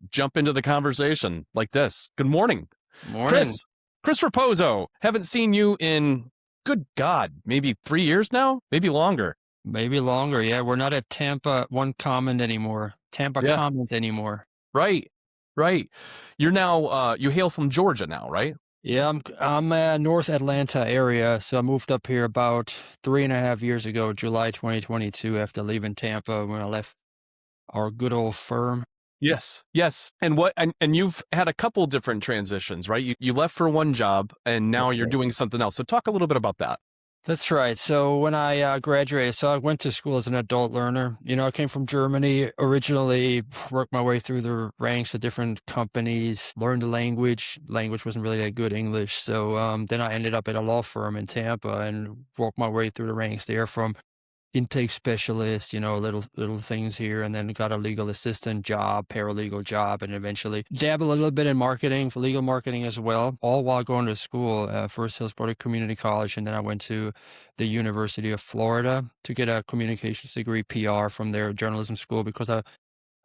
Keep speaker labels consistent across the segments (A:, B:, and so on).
A: jump into the conversation like this. Good morning,
B: Morning.
A: Chris Rapozo. Haven't seen you in, good God, maybe 3 years now, maybe longer.
B: Maybe longer. Yeah, we're not at Tampa Tampa
A: Yeah,
B: Commons anymore.
A: right, right. You're now, you hail from Georgia now, right?
B: Yeah, I'm North Atlanta area, so I moved up here about 3.5 years ago, July 2022, after leaving Tampa when I left our good old firm.
A: Yes, yes. And you've had a couple different transitions, right? You left for one job and now
B: That's
A: you're
B: right.
A: doing something else. So talk a little bit about that.
B: That's right. So when I graduated, so I went to school as an adult learner. I came from Germany originally, worked my way through the ranks of different companies, learned the language. Language wasn't really that good English. So then I ended up at a law firm in Tampa and worked my way through the ranks there from intake specialist, little things here, and then got a legal assistant job, paralegal job, and eventually dabble a little bit in marketing, for legal marketing as well, all while going to school, first Hillsborough Community College, and then I went to the University of Florida to get a communications degree, PR, from their journalism school, because I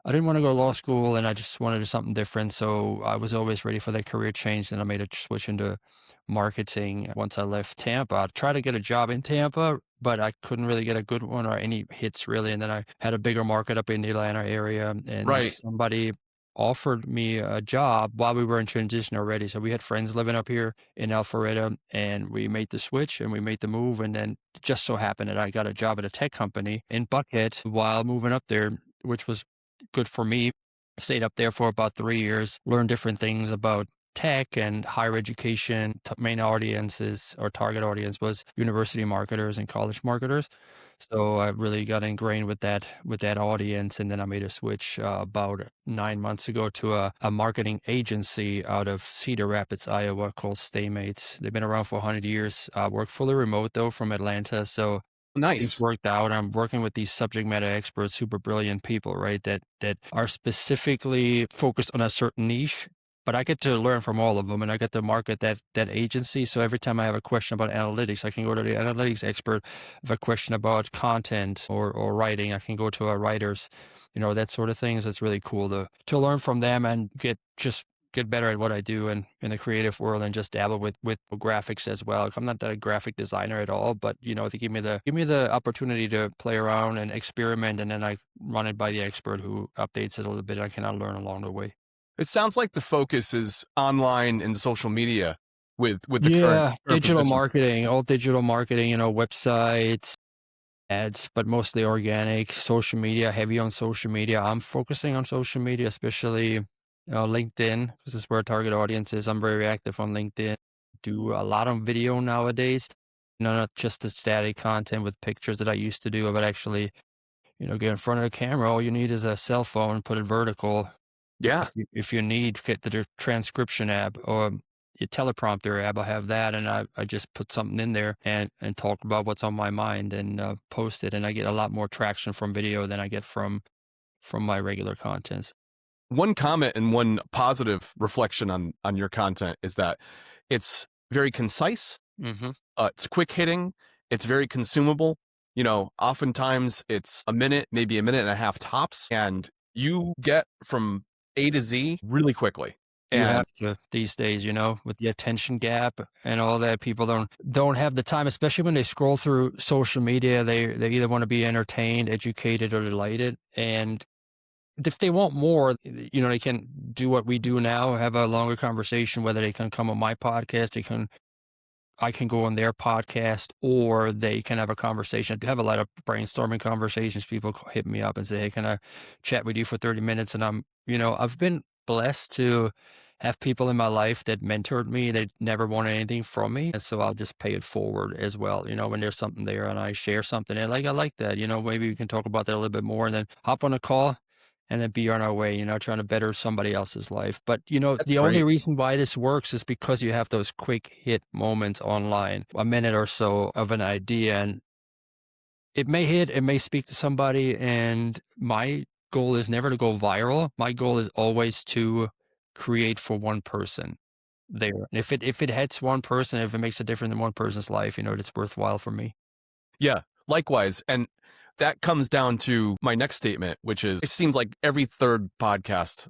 B: didn't want to go to law school and I just wanted something different. So I was always ready for that career change. And I made a switch into marketing once I left Tampa. I tried to get a job in Tampa, but I couldn't really get a good one or any hits really. And then I had a bigger market up in the Atlanta area, and
A: Right.
B: somebody offered me a job while we were in transition already. So we had friends living up here in Alpharetta, and we made the switch and we made the move. And then it just so happened that I got a job at a tech company in Buckhead while moving up there, which was good for me. Stayed up there for about 3 years, learned different things about tech and higher education. Main audiences or target audience was university marketers and college marketers. So I really got ingrained with that audience. And then I made a switch about 9 months ago to a marketing agency out of Cedar Rapids, Iowa, called Staymates. They've been around for 100 years. Work fully remote though from Atlanta. So things
A: Nice.
B: worked out. I'm working with these subject matter experts, super brilliant people, right? That are specifically focused on a certain niche. But I get to learn from all of them, and I get to market that agency. So every time I have a question about analytics, I can go to the analytics expert. If I have a question about content or writing, I can go to a writers, that sort of things. It's really cool to learn from them and get better at what I do in the creative world, and just dabble with graphics as well. I'm not a graphic designer at all, but they give me the opportunity to play around and experiment, and then I run it by the expert who updates it a little bit. I cannot learn along the way.
A: It sounds like the focus is online and social media with the current
B: Yeah, digital
A: position.
B: marketing, all digital marketing, websites, ads, but mostly organic. Social media, heavy on social media. I'm focusing on social media, especially LinkedIn, because this is where our target audience is. I'm very active on LinkedIn. Do a lot on video nowadays. Not just the static content with pictures that I used to do, but actually, get in front of the camera. All you need is a cell phone, put it vertical.
A: Yeah.
B: If you need, get the transcription app or your teleprompter app. I have that, and I just put something in there and talk about what's on my mind and post it. And I get a lot more traction from video than I get from my regular contents.
A: One comment and one positive reflection on your content is that it's very concise.
B: Mm-hmm.
A: It's quick hitting. It's very consumable. Oftentimes it's a minute, maybe a minute and a half tops, and you get from A to Z really quickly.
B: You
A: And
B: have to these days, with the attention gap and all that. People don't have the time, especially when they scroll through social media. They either want to be entertained, educated, or delighted. And if they want more, they can do what we do now, have a longer conversation, whether they can come on my podcast, I can go on their podcast, or they can have a conversation. I do have a lot of brainstorming conversations. People hit me up and say, hey, can I chat with you for 30 minutes? And I've been blessed to have people in my life that mentored me. They never wanted anything from me. And so I'll just pay it forward as well. When there's something there and I share something, and I like that, maybe we can talk about that a little bit more, and then hop on a call and then be on our way, trying to better somebody else's life. But,
A: that's
B: the only
A: great.
B: reason why this works is because you have those quick hit moments online, a minute or so of an idea, and it may hit, it may speak to somebody. And my goal is never to go viral. My goal is always to create for one person there. And if it hits one person, if it makes a difference in one person's life, it's worthwhile for me.
A: Yeah, likewise. And that comes down to my next statement, which is it seems like every third podcast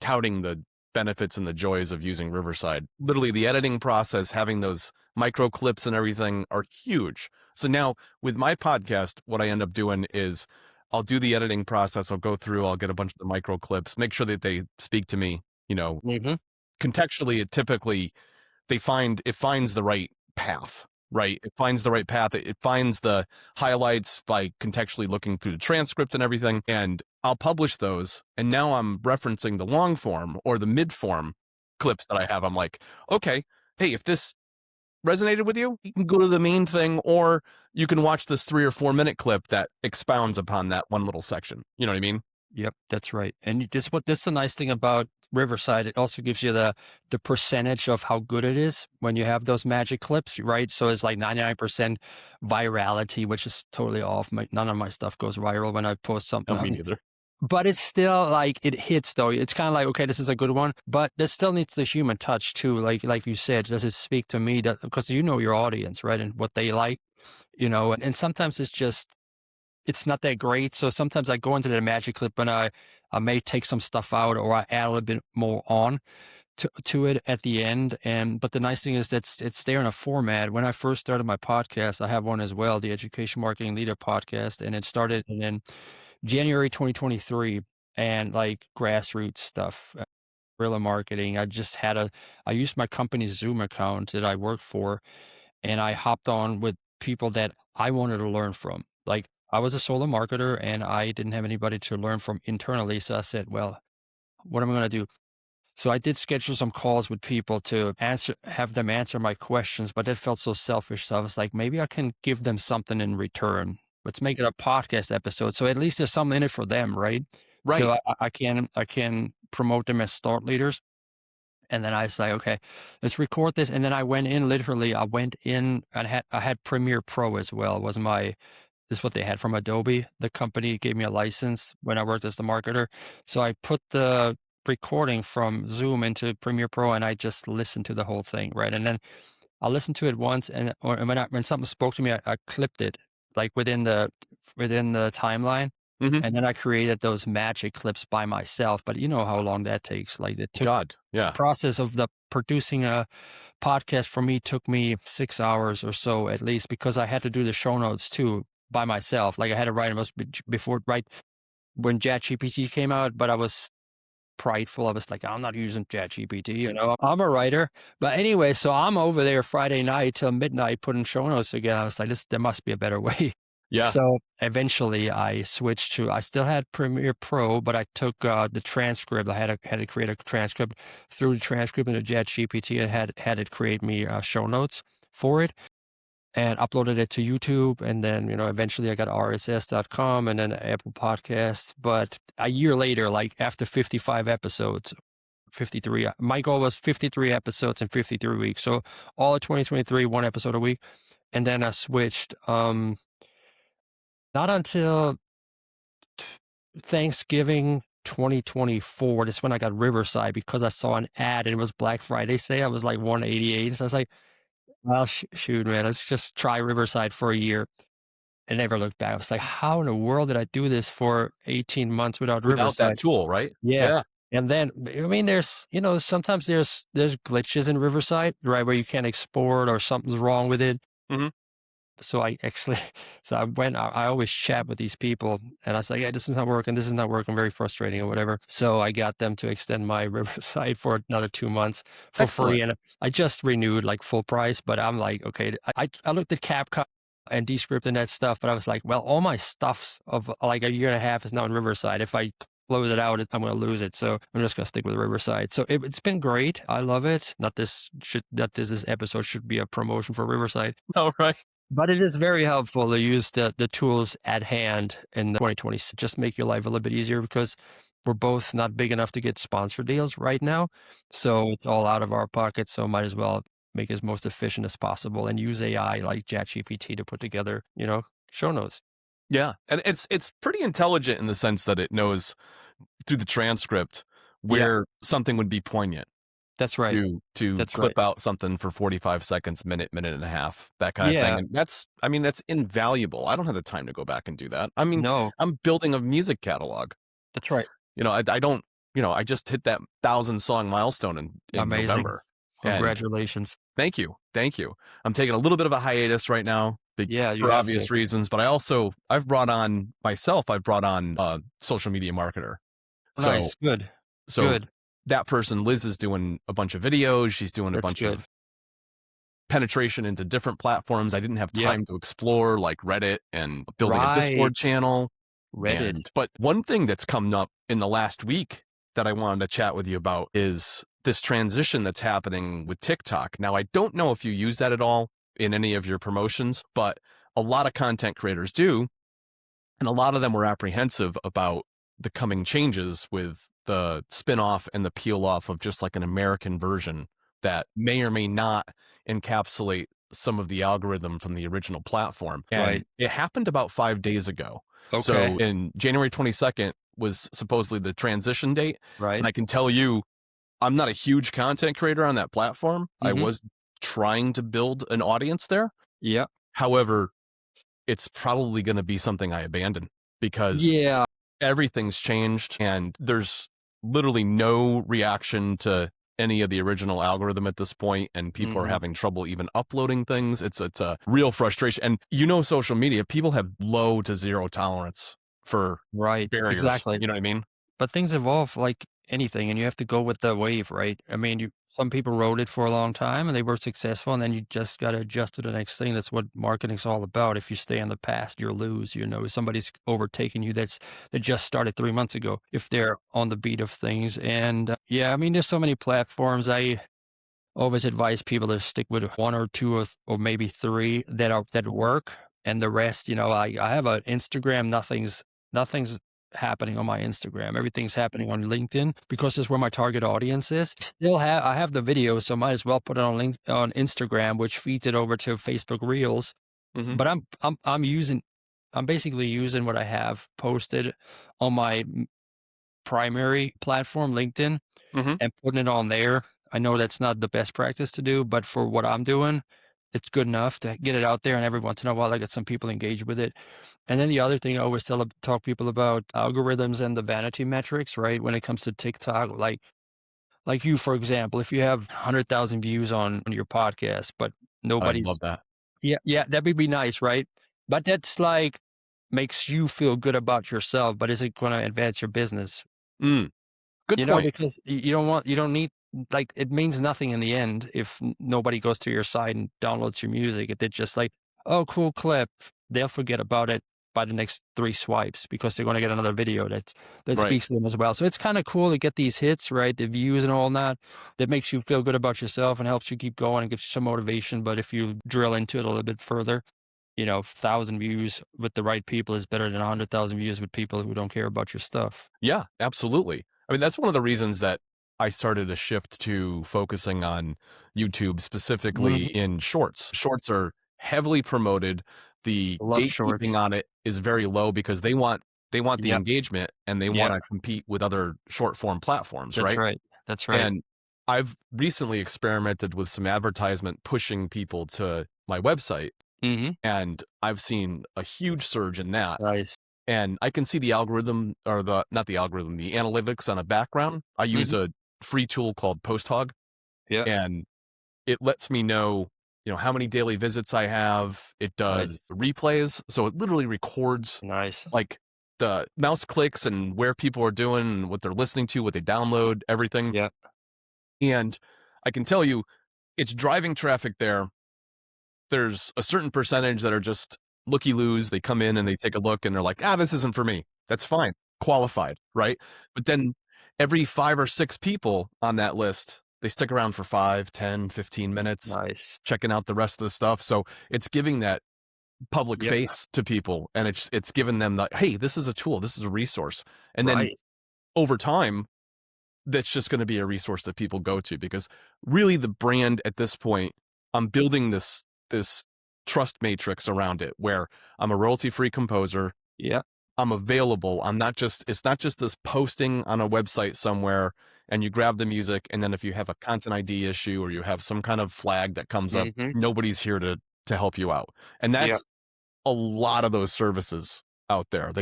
A: touting the benefits and the joys of using Riverside. Literally, the editing process, having those micro clips and everything are huge. So now with my podcast, what I end up doing is I'll do the editing process. I'll go through, I'll get a bunch of the micro clips, make sure that they speak to me,
B: Mm-hmm.
A: contextually. It typically, it finds the right path, right? It finds the right path. It finds the highlights by contextually looking through the transcript and everything. And I'll publish those. And now I'm referencing the long form or the mid form clips that I have. I'm like, okay, hey, if this resonated with you, you can go to the main thing, or you can watch this 3 or 4 minute clip that expounds upon that one little section. You know what I mean?
B: Yep, that's right. And this is the nice thing about Riverside. It also gives you the percentage of how good it is when you have those magic clips, right? So it's like 99% virality, which is totally off. None of my stuff goes viral when I post something.
A: No, me neither.
B: But it's still like it hits though. It's kind of like, okay, this is a good one, but this still needs the human touch too. Like you said, does it speak to me? Because you know your audience, right? And what they like, and sometimes it's not that great. So sometimes I go into the magic clip and I may take some stuff out or I add a little bit more on to it at the end. But the nice thing is that it's there in a format. When I first started my podcast, I have one as well, the Education Marketing Leader podcast, and it started in January 2023, and like grassroots stuff, guerrilla marketing. I used my company's Zoom account that I worked for, and I hopped on with people that I wanted to learn from. Like I was a solo marketer and I didn't have anybody to learn from internally. So I said, well, what am I going to do? So I did schedule some calls with people to have them answer my questions, but that felt so selfish. So I was like, maybe I can give them something in return. Let's make it a podcast episode. So at least there's something in it for them, right?
A: Right.
B: So I can promote them as thought leaders. And then I was like, okay, let's record this. And then I went in, and I had Premiere Pro as well. This is what they had from Adobe. The company gave me a license when I worked as the marketer. So I put the recording from Zoom into Premiere Pro and I just listened to the whole thing, right? And then I listened to it once, and when something spoke to me, I clipped it like within the timeline.
A: Mm-hmm.
B: And then I created those magic clips by myself. But you know how long that takes. Like it took
A: God, yeah.
B: the process of producing a podcast for me took me 6 hours or so at least, because I had to do the show notes too by myself. Like I had to write them before, right when ChatGPT came out, but I was prideful. I was like, I'm not using ChatGPT, I'm a writer. But anyway, so I'm over there Friday night till midnight putting show notes together. I was like, there must be a better way.
A: Yeah.
B: So eventually I still had Premiere Pro, but I took the transcript. I had to create a transcript, through the transcript into ChatGPT, and had it create me show notes for it, and uploaded it to YouTube. And then, eventually I got RSS.com and then Apple Podcasts. But a year later, like after 55 episodes, 53, my goal was 53 episodes in 53 weeks. So all of 2023, one episode a week. And then I switched, not until Thanksgiving 2024. That's when I got Riverside, because I saw an ad and it was Black Friday sale. I was like 188. So I was like, well, shoot, man, let's just try Riverside for a year. I never looked back. I was like, how in the world did I do this for 18 months without
A: Without that
B: Riverside?
A: tool, right?
B: Yeah.
A: Yeah.
B: And then, I mean, sometimes there's glitches in Riverside, right, where you can't export or something's wrong with it.
A: Mm-hmm.
B: So I always chat with these people and I was like, yeah, this is not working, very frustrating or whatever. So I got them to extend my Riverside for another 2 months for free. And I just renewed like full price, but I'm like, okay, I looked at CapCut and Descript and that stuff, but I was like, well, all my stuff of like a year and a half is now in Riverside. If I close it out, I'm going to lose it. So I'm just going to stick with Riverside. So it's been great. I love it. This episode should be a promotion for Riverside.
A: Oh, right.
B: But it is very helpful to use the tools at hand in 2020. Just make your life a little bit easier, because we're both not big enough to get sponsor deals right now. So it's all out of our pockets. So might as well make it as most efficient as possible and use AI like ChatGPT to put together, show notes.
A: Yeah. And it's pretty intelligent in the sense that it knows through the transcript where something would be poignant.
B: That's right.
A: To clip out something for 45 seconds, minute and a half, that kind of thing. And that's invaluable. I don't have the time to go back and do that. I mean,
B: no,
A: I'm building a music catalog.
B: that's right.
A: I don't I just hit that 1,000-song milestone in
B: Amazing.
A: November. And
B: Congratulations.
A: thank you. Thank you. I'm taking a little bit of a hiatus right now
B: Yeah, you
A: for
B: have to.
A: obvious reasons, but I've brought on a social media marketer. So
B: Nice. Good.
A: so
B: Good.
A: that person, Liz, is doing a bunch of videos. She's doing a
B: That's
A: bunch
B: good.
A: of penetration into different platforms. I didn't have
B: Yeah.
A: time to explore, like Reddit and building a Discord
B: Right.
A: channel.
B: Reddit.
A: But one thing that's come up in the last week that I wanted to chat with you about is this transition that's happening with TikTok. Now, I don't know if you use that at all in any of your promotions, but a lot of content creators do. And a lot of them were apprehensive about the coming changes with the spin-off and the peel off of just like an American version that may or may not encapsulate some of the algorithm from the original platform. And
B: Right.
A: it happened about 5 days ago.
B: Okay.
A: So in January 22nd was supposedly the transition date.
B: Right.
A: And I can tell you, I'm not a huge content creator on that platform. I was trying to build an audience there.
B: Yeah.
A: However, it's probably going to be something I abandon because
B: Yeah.
A: everything's changed and there's literally no reaction to any of the original algorithm at this point, and people are having trouble even uploading things. It's a real frustration. And social media, people have low to zero tolerance for
B: Right.
A: barriers.
B: Exactly.
A: You know what I mean?
B: But things evolve like anything, and you have to go with the wave, right? I mean, some people rode it for a long time and they were successful, and then you just got to adjust to the next thing. That's what marketing's all about. If you stay in the past, you'll lose. Somebody's overtaking you that just started 3 months ago. If they're on the beat of things, and yeah, I mean, there's so many platforms. I always advise people to stick with one or two or maybe three that work, and the rest. I have an Instagram. Nothing's happening on my Instagram. Everything's happening on LinkedIn because that's where my target audience is. I have the video, so might as well put it on Instagram, which feeds it over to Facebook Reels. But I'm basically using what I have posted on my primary platform, LinkedIn, and putting it on there. I know that's not the best practice to do, but for what I'm doing, it's good enough to get it out there. And every once in a while, I get some people engaged with it. And then the other thing I always talk people about algorithms and the vanity metrics, right? When it comes to TikTok, like you, for example, if you have 100,000 views on your podcast, but
A: I
B: nobody's,
A: love that.
B: yeah, that would be nice, right? But that's like makes you feel good about yourself, but is it going to advance your business?
A: Good point.
B: Because you don't need, like, it means nothing in the end if nobody goes to your site and downloads your music. If they're just like, oh, cool clip, they'll forget about it by the next 3 swipes because they're going to get another video that
A: Right.
B: speaks to them as well. So it's kind of cool to get these hits, right? The views and all that makes you feel good about yourself and helps you keep going and gives you some motivation. But if you drill into it a little bit further, 1,000 views with the right people is better than 100,000 views with people who don't care about your stuff.
A: Yeah, absolutely. I mean, that's one of the reasons that I started a shift to focusing on YouTube, specifically in shorts. Shorts are heavily promoted. The
B: Love
A: gatekeeping
B: shorts.
A: on it is very low because they want the
B: Yep.
A: engagement and they want to compete with other short form platforms,
B: That's
A: right?
B: right. That's right.
A: And I've recently experimented with some advertisement pushing people to my website, and I've seen a huge surge in that.
B: Nice.
A: And I can see the algorithm, or not the algorithm, the analytics on a background. I use a free tool called PostHog,
B: Yeah.
A: and it lets me know, how many daily visits I have. It does replays. So it literally records
B: Nice.
A: like the mouse clicks and where people are doing and what they're listening to, what they download, everything.
B: Yeah.
A: And I can tell you, it's driving traffic there. There's a certain percentage that are just looky-loos. They come in and they take a look and they're like, this isn't for me. That's fine. Qualified, right? But then every 5 or 6 people on that list, they stick around for 5, 10, 15 minutes,
B: Nice.
A: checking out the rest of the stuff. So it's giving that public face to people, and it's giving them that, hey, this is a tool, this is a resource. And then over time, that's just going to be a resource that people go to, because really the brand at this point, I'm building this trust matrix around it where I'm a royalty-free composer.
B: Yeah.
A: I'm available. It's not just this posting on a website somewhere and you grab the music, and then if you have a content ID issue or you have some kind of flag that comes up, nobody's here to help you out. And that's a lot of those services out there.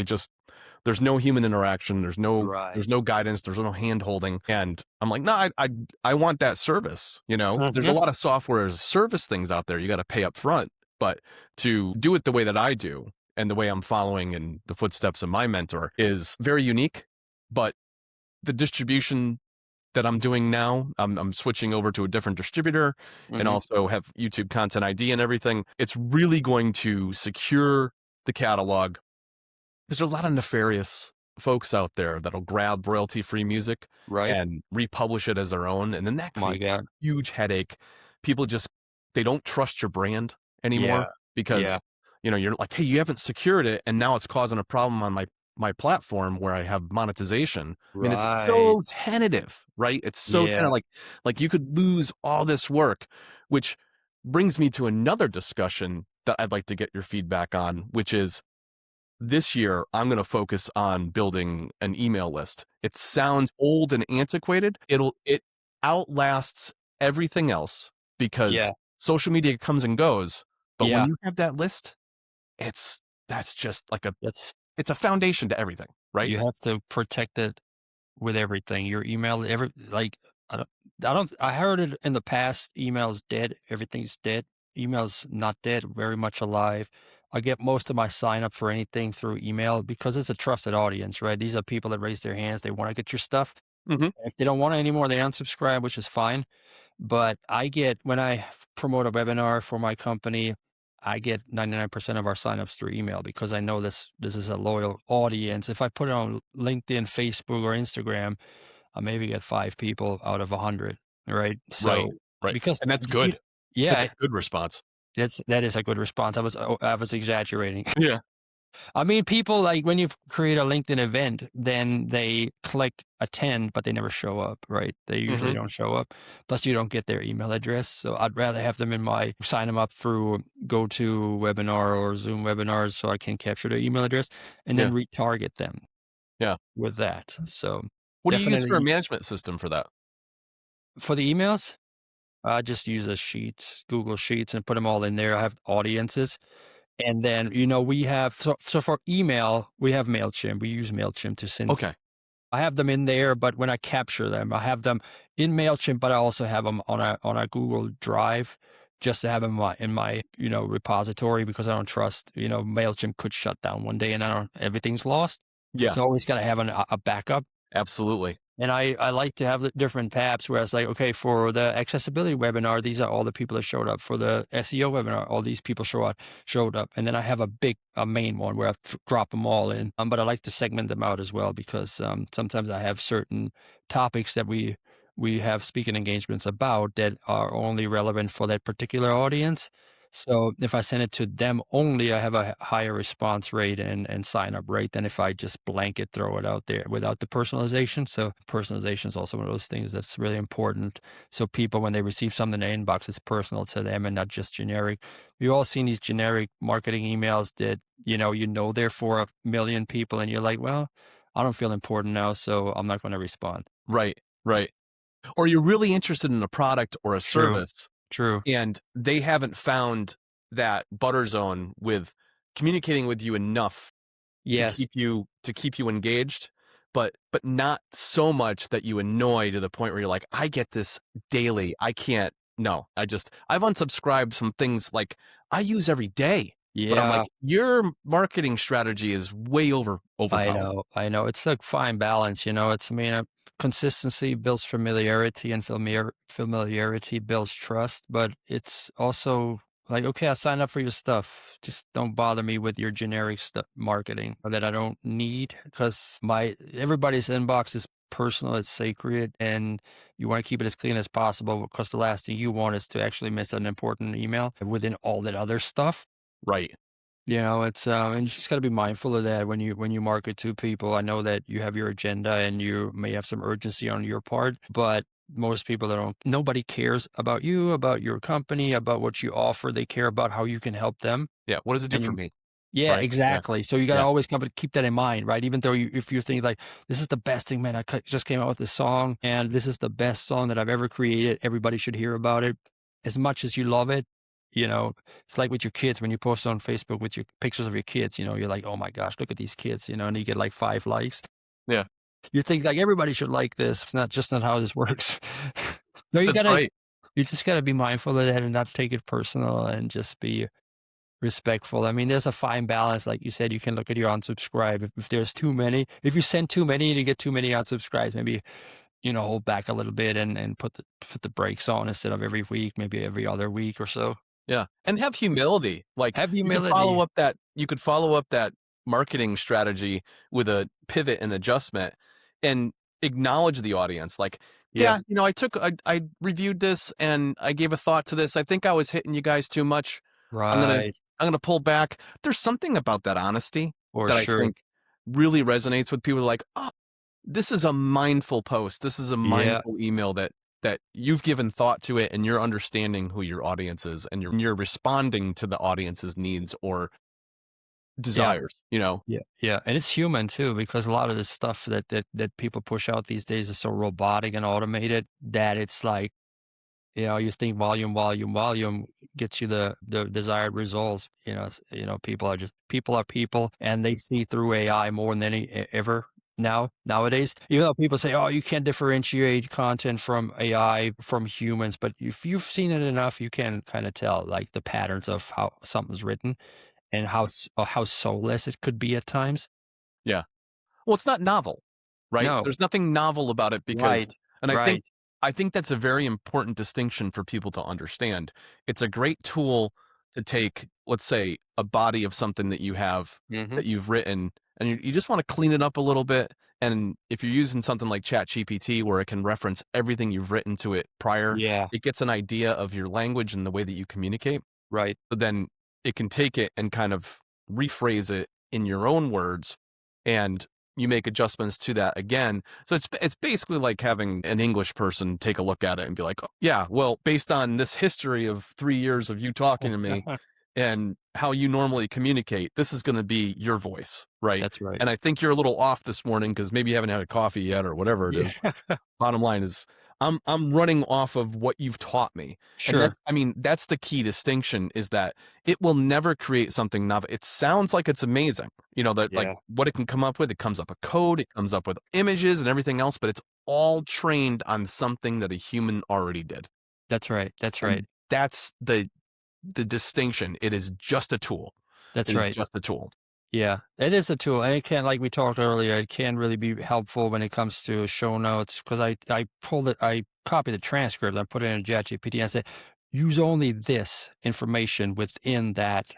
A: There's no human interaction. There's no
B: Right.
A: guidance. There's no hand holding. And I'm like, no, I want that service. You know, there's a
B: Mhm.
A: lot of software as a service things out there. You got to pay up front, but to do it the way that I do and the way I'm following in the footsteps of my mentor is very unique. But the distribution that I'm doing now, I'm switching over to a different distributor and
B: Mhm.
A: also have YouTube Content ID and everything. It's really going to secure the catalog because there's a lot of nefarious folks out there that'll grab royalty-free music
B: Right.
A: and republish it as their own, and then that
B: My
A: creates a
B: God.
A: huge headache. People just they don't trust your brand anymore
B: Yeah. Yeah.
A: because you're like, hey, you haven't secured it, and now it's causing a problem on my platform where I have monetization. I mean, it's
B: Right.
A: so tentative, right? It's so
B: Yeah.
A: tentative, like you could lose all this work, which brings me to another discussion that I'd like to get your feedback on, which is this year I'm going to focus on building an email list. It sounds old and antiquated. It outlasts everything else because
B: Yeah.
A: social media comes and goes. But when
B: Yeah.
A: you have that list, that's just like
B: That's
A: it's a foundation to everything, right?
B: you have to protect it with everything. Your email, I heard it in the past, email's dead, everything's dead. Email's not dead, very much alive. I get most of my sign up for anything through email because it's a trusted audience, right? These are people that raise their hands, they want to get your stuff.
A: Hmm.
B: If they don't want it anymore, they unsubscribe, which is fine. But when I promote a webinar for my company, I get 99% of our signups through email because I know this is a loyal audience. If I put it on LinkedIn, Facebook, or Instagram, I maybe get 5 people out of 100, right?
A: Right,
B: So
A: right,
B: because
A: and that's good. That's a
B: yeah,
A: good response.
B: that is a good response. I was exaggerating.
A: Yeah,
B: I mean, people like when you create a LinkedIn event, then they click attend, but they never show up, right? They usually
A: hmm,
B: don't show up. Plus, you don't get their email address. So I'd rather have them sign them up through GoToWebinar or Zoom webinars so I can capture their email address and
A: yeah,
B: then retarget them
A: yeah.
B: with that. So
A: What do you use for a
B: definitely
A: management system for that?
B: for the emails, I just use a sheets, Google Sheets, and put them all in there. I have audiences. And then, we have, so for email, we have MailChimp. We use MailChimp to send.
A: Okay,
B: I have them in there, but when I capture them, I have them in MailChimp, but I also have them on a Google Drive just to have them in my repository because I don't trust, MailChimp could shut down one day and everything's lost.
A: yeah,
B: So I always got to have a backup.
A: absolutely.
B: And I like to have the different tabs where it's like, okay, for the accessibility webinar, these are all the people that showed up. For the SEO webinar, all these people showed up. And then I have a main one where I drop them all in. But I like to segment them out as well because sometimes I have certain topics that we have speaking engagements about that are only relevant for that particular audience. So if I send it to them only, I have a higher response rate and sign up rate than if I just blanket throw it out there without the personalization. So personalization is also one of those things that's really important. So people, when they receive something in their inbox, it's personal to them and not just generic. We've all seen these generic marketing emails that, they're for 1 million people and you're like, well, I don't feel important now, so I'm not going to respond.
A: Right, right. Or you're really interested in a product or a
B: True.
A: service
B: True.
A: and they haven't found that butter zone with communicating with you enough to
B: Yes.
A: keep you engaged, but not so much that you annoy to the point where you're like, I get this daily. I can't. No, I've unsubscribed some things like I use every day, but I'm
B: Yeah.
A: like, your marketing strategy is way
B: I
A: overpowered.
B: know, I know. It's a fine balance, consistency builds familiarity and familiarity builds trust, but it's also like, okay, I signed up for your stuff. Just don't bother me with your generic stuff marketing that I don't need because everybody's inbox is personal, it's sacred, and you want to keep it as clean as possible because the last thing you want is to actually miss an important email within all that other stuff.
A: Right.
B: It's and you just got to be mindful of that when you market to people. I know that you have your agenda and you may have some urgency on your part, but most people nobody cares about you, about your company, about what you offer. They care about how you can help them.
A: Yeah. What does it do
B: And
A: for
B: you,
A: me?
B: yeah,
A: Right. Yeah.
B: exactly. So you got to
A: Yeah.
B: always keep that in mind, right? Even though if you think like, this is the best thing, man, just came out with this song and this is the best song that I've ever created. Everybody should hear about it. As much as you love it, It's like with your kids when you post on Facebook with your pictures of your kids, you're like, oh my gosh, look at these kids, and you get like 5 likes.
A: Yeah,
B: You think like everybody should like this. It's not how this works. No,
A: that's right.
B: you just gotta be mindful of that and not take it personal and just be respectful. I mean, there's a fine balance. Like you said, you can look at your unsubscribe. If there's too many, if you send too many and you get too many unsubscribes, maybe, hold back a little bit and put the brakes on instead of every week, maybe every other week or so.
A: Yeah, and have humility. Like,
B: Have humility.
A: you could follow up that marketing strategy with a pivot and adjustment and acknowledge the audience. Like,
B: Yeah.
A: "Yeah, I reviewed this and I gave a thought to this. I think I was hitting you guys too much. I'm gonna
B: Right.
A: I'm gonna pull back." There's something about that honesty
B: For
A: that I
B: sure.
A: think really resonates with people like, "Oh, this is a mindful post. This is a
B: Yeah.
A: mindful email that you've given thought to it and you're understanding who your audience is and you're responding to the audience's needs or
B: Yeah.
A: desires,
B: Yeah. Yeah. And it's human too, because a lot of the stuff that people push out these days is so robotic and automated that it's like, you think volume, volume, volume gets you the desired results. People are people, and they see through AI more than ever nowadays. Even though people say, "Oh, you can't differentiate content from AI from humans," but if you've seen it enough, you can kind of tell like the patterns of how something's written and how soulless it could be at times.
A: Yeah. Well, it's not novel, right?
B: No,
A: There's nothing novel about it because
B: right,
A: and
B: right,
A: I think that's a very important distinction for people to understand. It's a great tool to take, let's say, a body of something
B: hmm
A: that you've written, and you just want to clean it up a little bit. And if you're using something like ChatGPT, where it can reference everything you've written to it prior,
B: yeah,
A: it gets an idea of your language and the way that you communicate.
B: right,
A: But then it can take it and kind of rephrase it in your own words, and you make adjustments to that again. So it's basically like having an English person take a look at it and be like, "Oh, yeah, well, based on this history of 3 years of you talking to me and how you normally communicate, this is going to be your voice, right?
B: that's right.
A: And I think you're a little off this morning because maybe you haven't had a coffee yet or whatever it
B: Yeah,
A: is. Bottom line is I'm running off of what you've taught me. And
B: sure,
A: that's the key distinction is that it will never create something novel. It sounds like it's amazing, that like
B: yeah.
A: what it can come up with. It comes up a code, it comes up with images and everything else, but it's all trained on something that a human already did.
B: That's right, that's right,
A: And that's the distinction. It is just a tool.
B: that's
A: It is
B: right.
A: just a tool.
B: Yeah, it is a tool, and it can, like we talked earlier, it can really be helpful when it comes to show notes. Because I copied the transcript, I put it in ChatGPT, and I said, use only this information within that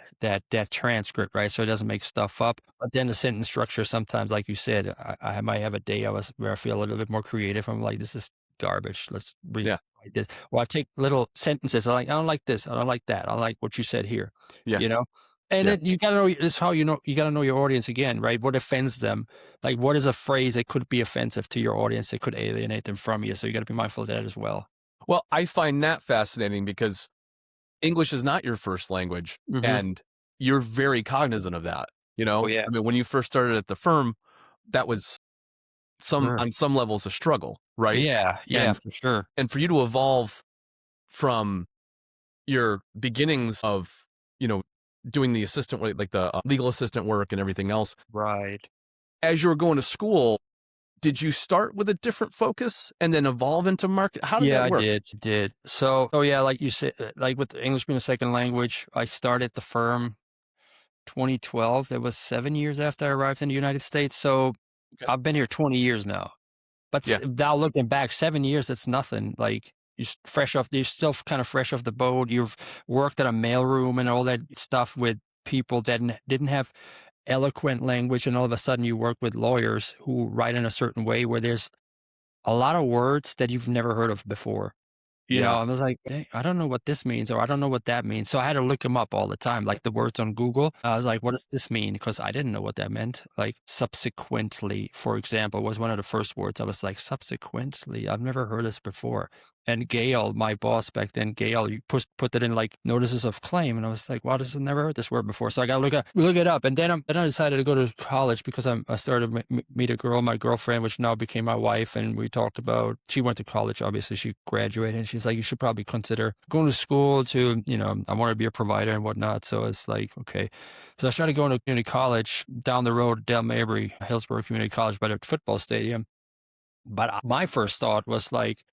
B: transcript, right? So it doesn't make stuff up. But then the sentence structure, sometimes, like you said, I might have a day where I feel a little bit more creative. I'm like, this is garbage. Let's
A: Yeah.
B: rewrite this. Or I take little sentences. I don't like this. I don't like that. I don't like what you said here.
A: Yeah.
B: You know. And
A: Yeah.
B: then you gotta know this is how you gotta know your audience again, right? What offends them? Like what is a phrase that could be offensive to your audience that could alienate them from you? So you gotta be mindful of that as well.
A: Well, I find that fascinating because English is not your first language,
B: hmm
A: and you're very cognizant of that,
B: Oh yeah.
A: I mean, when you first started at the firm, that was
B: Sure.
A: on some levels a struggle, right?
B: Yeah, yeah,
A: And
B: for sure.
A: for you to evolve from your beginnings of, you know, doing the assistant work, like the legal assistant work and everything else,
B: Right.
A: as you were going to school, did you start with a different focus and then evolve into market? How did
B: Yeah,
A: that
B: I
A: work?
B: did. So yeah, like you said, like with English being a second language, I started the firm 2012. That was 7 years after I arrived in the United States. So
A: Okay.
B: I've been here 20 years now. But
A: Yeah.
B: now looking back, 7 years, that's nothing. Like you're still kind of fresh off the boat. You've worked at a mailroom and all that stuff with people that didn't have eloquent language, and all of a sudden you work with lawyers who write in a certain way where there's a lot of words that you've never heard of before.
A: Yeah.
B: I was like, "Hey, I don't know what this means, or I don't know what that means." So I had to look them up all the time, like the words on Google. I was like, "What does this mean?" Because I didn't know what that meant. Like subsequently, for example, was one of the first words. I was like, subsequently, I've never heard this before. And Gail, my boss back then, Gail, you put that in like notices of claim, and I was like, "Wow, this has never heard this word before." So I got to look it up, and then I decided to go to college because I started to meet a girl, my girlfriend, which now became my wife, and we talked about. She went to college, obviously, she graduated, and she's like, "You should probably consider going to school to, I want to be a provider and whatnot." So it's like, okay, so I started going to community college down the road, Del Mabry, Hillsborough Community College, by the football stadium. But my first thought was like,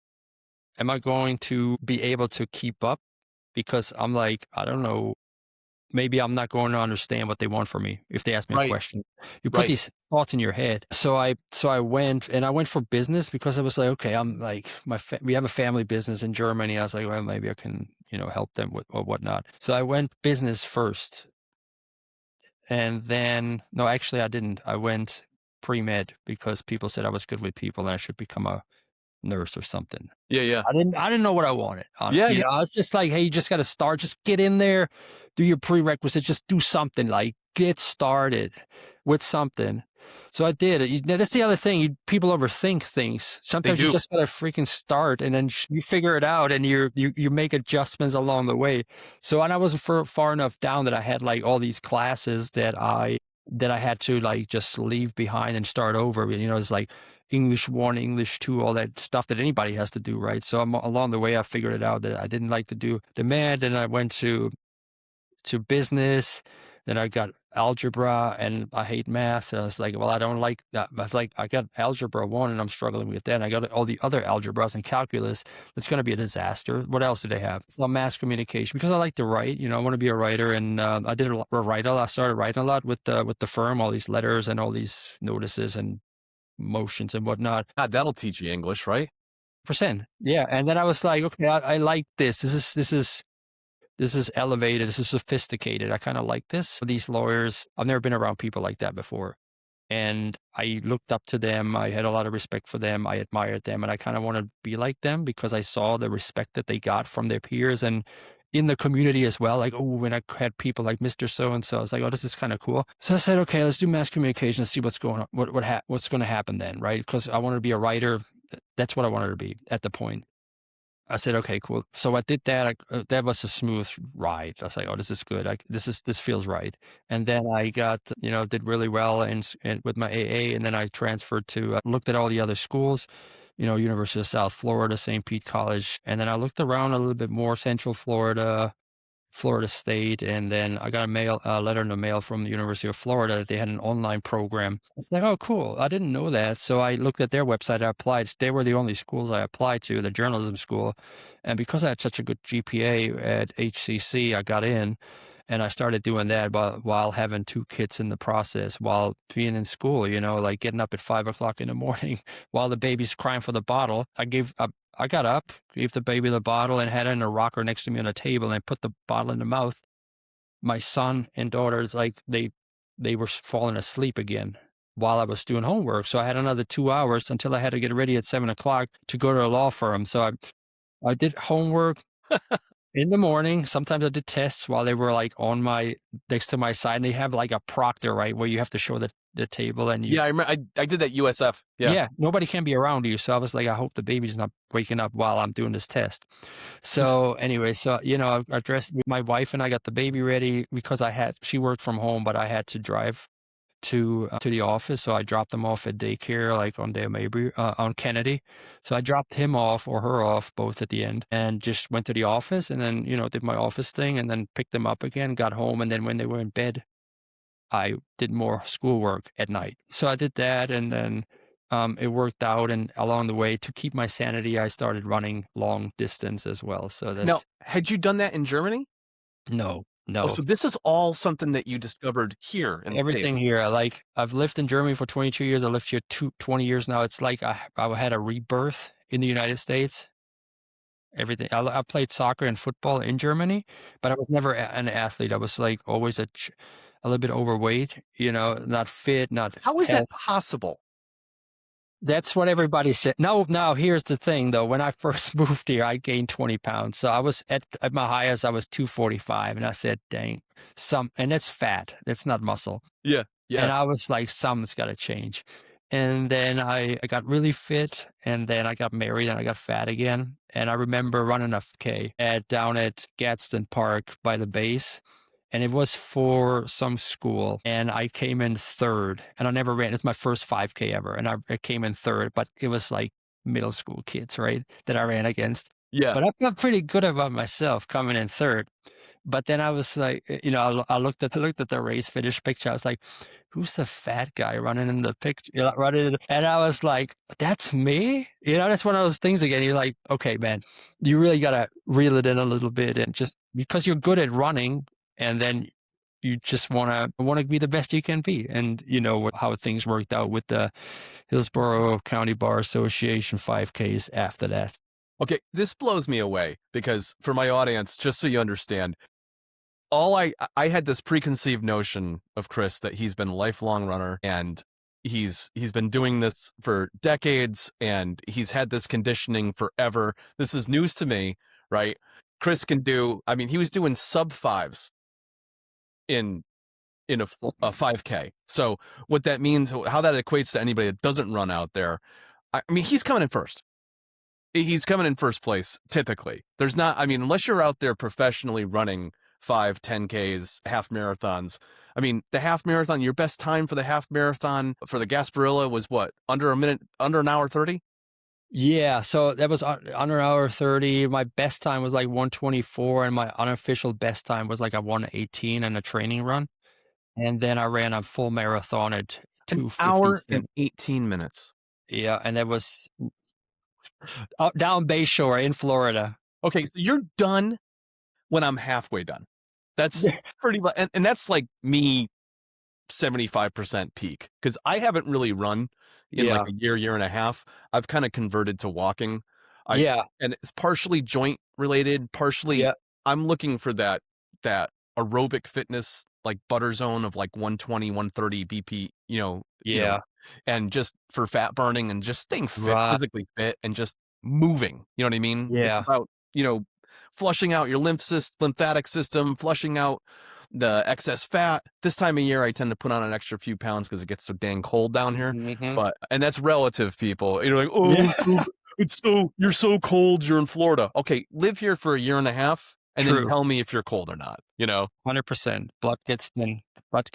B: am I going to be able to keep up? Because I'm like, I don't know, maybe I'm not going to understand what they want from me if they ask me a
A: Right.
B: question. You put
A: Right.
B: these thoughts in your head. So I went, and I went for business because I was like, okay, I'm like, we have a family business in Germany. I was like, well, maybe I can, help them with or whatnot. So I went business first. And then, no, actually I didn't. I went pre-med because people said I was good with people and I should become a nurse or something.
A: Yeah. Yeah.
B: I didn't know what I wanted.
A: Yeah. Yeah.
B: I was just like, hey, you just got to start, just get in there, do your prerequisites, just do something, like get started with something. So I did. That's the other thing. People overthink things. Sometimes you just got to freaking start, and then you figure it out, and you make adjustments along the way. So, and I wasn't far enough down that I had like all these classes that I had to like just leave behind and start over. It's like English 1, English 2, all that stuff that anybody has to do, right? So along the way, I figured it out that I didn't like to do the math, and I went to business. Then I got algebra, and I hate math. And I was like, well, I don't like that. I was like, I got algebra 1, and I'm struggling with that. And I got all the other algebras and calculus. It's going to be a disaster. What else do they have? Some mass communication, because I like to write. I want to be a writer, and I did write a lot. I started writing a lot with the firm, all these letters and all these notices and motions and whatnot.
A: God, that'll teach you English, right?
B: Yeah. And then I was like, okay, I like this. This is elevated. This is sophisticated. I kind of like this. These lawyers, I've never been around people like that before. And I looked up to them. I had a lot of respect for them. I admired them. And I kind of want to be like them because I saw the respect that they got from their peers and in the community as well. Like, oh, when I had people like Mr. So-and-so, I was like, oh, this is kind of cool. So I said, okay, let's do mass communication and see what's going on, what's going to happen then, right? Because I wanted to be a writer. That's what I wanted to be at the point. I said, okay, cool. So I did that. That was a smooth ride. I was like, oh, this is good. This feels right. And then I got, did really well and with my AA. And then I transferred to, looked at all the other schools, University of South Florida, St. Pete College. And then I looked around a little bit more, Central Florida, Florida State, and then I got a letter in the mail from the University of Florida that they had an online program. It's like, oh, cool. I didn't know that. So I looked at their website. I applied. They were the only schools I applied to, the journalism school. And because I had such a good GPA at HCC, I got in. And I started doing that while having 2 kids in the process, while being in school, like getting up at 5 o'clock in the morning while the baby's crying for the bottle. I got up, gave the baby the bottle, and had it in a rocker next to me on a table, and I put the bottle in the mouth. My son and daughters, like they were falling asleep again while I was doing homework. So I had another 2 hours until I had to get ready at 7 o'clock to go to a law firm. So I did homework in the morning. Sometimes I did tests while they were like next to my side, and they have like a proctor, right, where you have to show the table. And
A: I remember I did that USF.
B: Yeah, nobody can be around you. So I was like, I hope the baby's not waking up while I'm doing this test. So anyway, I dressed my wife, and I got the baby ready because she worked from home, but I had to drive to the office. So I dropped them off at daycare, like on Dale Mabry, on Kennedy. So I dropped him off or her off both at the end, and just went to the office, and then, did my office thing, and then picked them up again, got home. And then when they were in bed, I did more schoolwork at night. So I did that, and then it worked out. And along the way, to keep my sanity, I started running long distance as well. So
A: Now, had you done that in Germany?
B: No.
A: Oh, so this is all something that you discovered here in
B: Everything
A: the
B: here. I've lived in Germany for 22 years. I lived here 20 years now. It's like I had a rebirth in the United States. Everything. I played soccer and football in Germany, but I was never an athlete. I was like always a little bit overweight, not fit, not.
A: How is that possible?
B: That's what everybody said. Now here's the thing though. When I first moved here, I gained 20 pounds. So I was at my highest, I was 245. And I said, dang, and that's fat. That's not muscle.
A: Yeah.
B: And I was like, something's got to change. And then I got really fit, and then I got married and I got fat again. And I remember running a 5K down at Gadsden Park by the base. And it was for some school, and I came in third, and I never ran. It's my first 5K ever, and I came in third, but it was like middle school kids, right, that I ran against.
A: Yeah.
B: But I felt pretty good about myself coming in third. But then I was like, I looked at the race finish picture. I was like, who's the fat guy running in the picture? And I was like, that's me. That's one of those things again. You're like, okay, man, you really gotta reel it in a little bit, and just because you're good at running, and then you just wanna be the best you can be. And how things worked out with the Hillsborough County Bar Association 5Ks after that.
A: Okay, this blows me away because for my audience, just so you understand, I had this preconceived notion of Chris that he's been a lifelong runner and he's been doing this for decades and he's had this conditioning forever. This is news to me, right? Chris can do, I mean, he was doing sub fives in a 5K. So what that means, how that equates to anybody that doesn't run out there, I mean, he's coming in first. He's coming in first place, typically. There's not, I mean, unless you're out there professionally running 5, 10Ks, half marathons. I mean, the half marathon, your best time for the half marathon for the Gasparilla was what? Under an hour 30?
B: Yeah, so that was under an hour 30. My best time was like 1:24, and my unofficial best time was like a 1:18 in a training run. And then I ran a full marathon at
A: An hour
B: 2:57.
A: and 18 minutes.
B: Yeah, and that was down Bayshore in Florida.
A: Okay, so you're done when I'm halfway done. That's pretty much, and that's like me 75% peak because I haven't really run in like a year and a half. I've kind of converted to walking. And it's partially joint related, partially I'm looking for that aerobic fitness, like butter zone of like 120, 130 BP, and just for fat burning and just staying fit, physically fit and just moving. You know what I mean?
B: Yeah.
A: It's about, flushing out your lymphatic system, flushing out the excess fat. This time of year, I tend to put on an extra few pounds because it gets so dang cold down here.
B: Mm-hmm.
A: And that's relative, people. You're like, you're so cold. You're in Florida. Okay, live here for a year and a half, and then tell me if you're cold or not.
B: 100%. Blood gets thin. But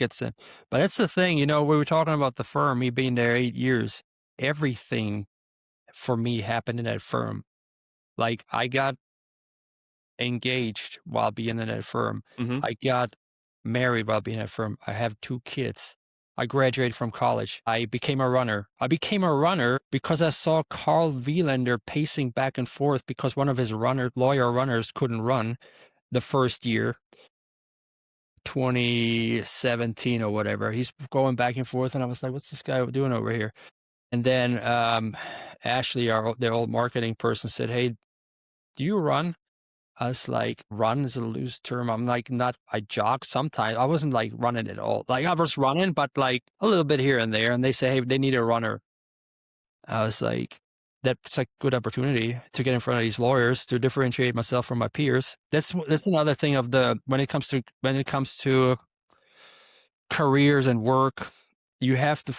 B: that's the thing. We were talking about the firm. Me being there 8 years. Everything for me happened in that firm. Like I got engaged while being in that firm.
A: Mm-hmm.
B: I got married while being in that firm. I have 2 kids. I graduated from college. I became a runner. I became a runner because I saw Carl Wielander pacing back and forth because one of his lawyer runners couldn't run the first year, 2017 or whatever. He's going back and forth, and I was like, what's this guy doing over here? And then Ashley, their old marketing person, said, hey, do you run? I was like, run is a loose term. I'm like, I jog sometimes. I wasn't like running at all. Like I was running, but like a little bit here and there. And they say, hey, they need a runner. I was like, that's a good opportunity to get in front of these lawyers to differentiate myself from my peers. That's another thing when it comes to careers and work, you have to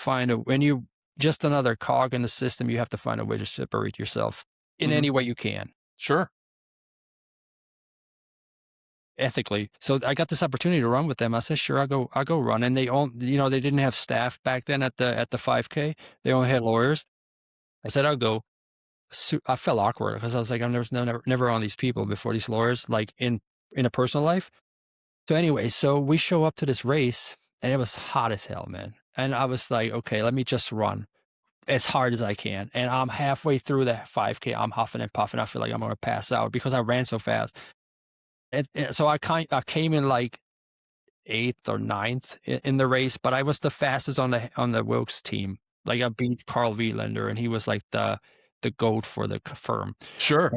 B: when you just another cog in the system, you have to find a way to separate yourself in any way you can.
A: Sure.
B: Ethically. So I got this opportunity to run with them. I said, sure, I'll go run. And they they didn't have staff back then at the 5K. They only had lawyers. I said, I'll go. I felt awkward because I was like, I'm never on these people before, these lawyers, like in a personal life. So anyway, so we show up to this race and it was hot as hell, man. And I was like, okay, let me just run as hard as I can. And I'm halfway through the 5K. I'm huffing and puffing. I feel like I'm going to pass out because I ran so fast. So I came in like 8th or 9th in the race, but I was the fastest on the Wilkes team. Like I beat Carl Wielander, and he was like the GOAT for the firm.
A: Sure.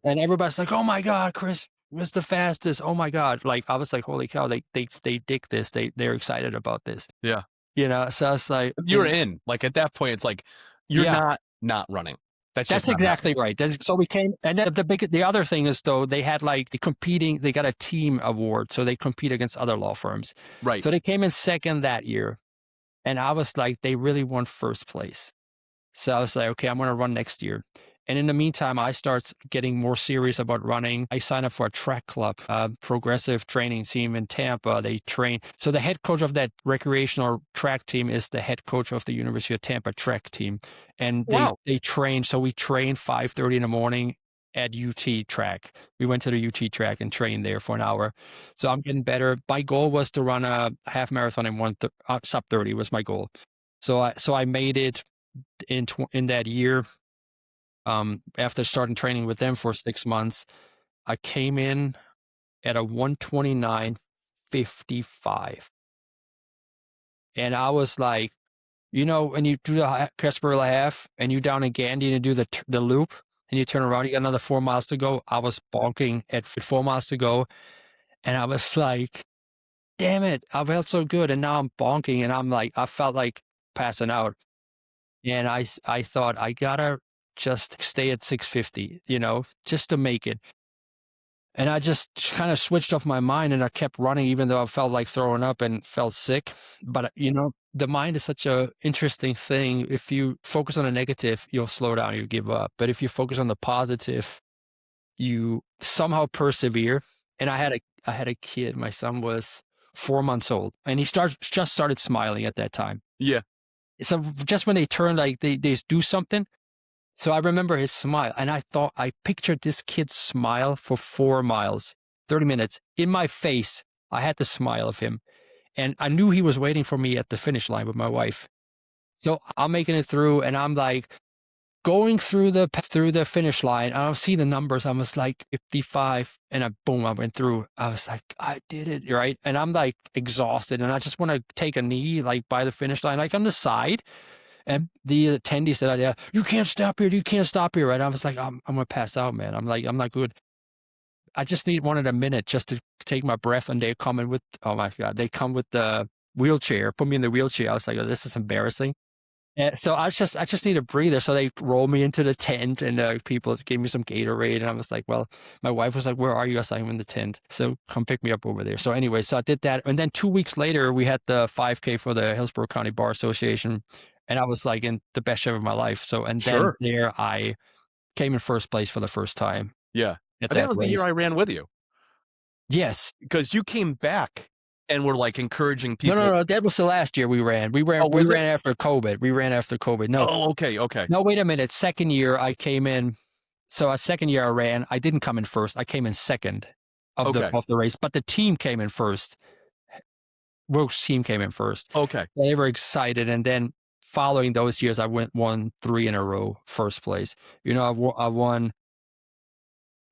B: And everybody's like, oh my God, Chris was the fastest. Oh my God. Like I was like, holy cow, they dig this. They're excited about this.
A: Yeah.
B: So I was like,
A: you're in. Like at that point, it's like you're not running. That's
B: exactly right. So we came, and then the other thing is though, they had like they got a team award, so they compete against other law firms.
A: Right.
B: So they came in second that year, And I was like, they really want first place. So I was like, okay, I'm going to run next year. And in the meantime, I start getting more serious about running. I signed up for a track club, a progressive training team in Tampa. They train. So the head coach of that recreational track team is the head coach of the University of Tampa track team. And
A: Wow.
B: they train. So we train 5:30 in the morning at UT track. We went to the UT track and trained there for an hour. So I'm getting better. My goal was to run a half marathon in sub 30 was my goal. So I made it in that year. After starting training with them for 6 months, I came in at a 129.55. And I was like, when you do the Casperilla half and you down in Gandy and you do the loop and you turn around, you got another 4 miles to go. I was bonking at 4 miles to go. And I was like, damn it, I felt so good. And now I'm bonking and I felt like passing out. And I thought I gotta just stay at 650, just to make it. And I just kind of switched off my mind and I kept running, even though I felt like throwing up and felt sick. But, the mind is such a interesting thing. If you focus on the negative, you'll slow down, you give up. But if you focus on the positive, you somehow persevere. And I had a kid, my son was 4 months old, and he just started smiling at that time.
A: Yeah.
B: So just when they turn, like they do something. So I remember his smile, and I pictured this kid's smile for 4 miles, 30 minutes in my face. I had the smile of him, and I knew he was waiting for me at the finish line with my wife. So I'm making it through, and I'm like going through the finish line. I see the numbers. I was like 55, and I went through. I was like, I did it, right? And I'm like exhausted, and I just want to take a knee, like by the finish line, like on the side. And the attendee said, "Yeah, you can't stop here. You can't stop here." Right? I was like, I'm going to pass out, man. I'm like, I'm not good. I just wanted a minute just to take my breath. And they come in with, oh my God, they come with the wheelchair, put me in the wheelchair. I was like, oh, this is embarrassing. And so I just need a breather. So they rolled me into the tent, and people gave me some Gatorade. And I was like, well, my wife was like, where are you? I was like, I'm in the tent. So come pick me up over there. So anyway, so I did that. And then 2 weeks later, we had the 5K for the Hillsborough County Bar Association. And I was like in the best shape of my life. So, and then
A: Sure.
B: there I came in first place for the first time.
A: Yeah. I
B: At
A: think that
B: that
A: was the year
B: race.
A: I ran with you,
B: Yes.
A: because you came back and were like encouraging people.
B: No. That was the last year we ran. We ran after COVID. We ran after COVID. No.
A: Oh, okay.
B: No, wait a minute. Second year I came in. So a second year I ran. I didn't come in first. I came in second of the race, but the team came in first. Wilkes' team came in first.
A: Okay.
B: They were excited, and then following those years, I won 3 in a row, first place. I won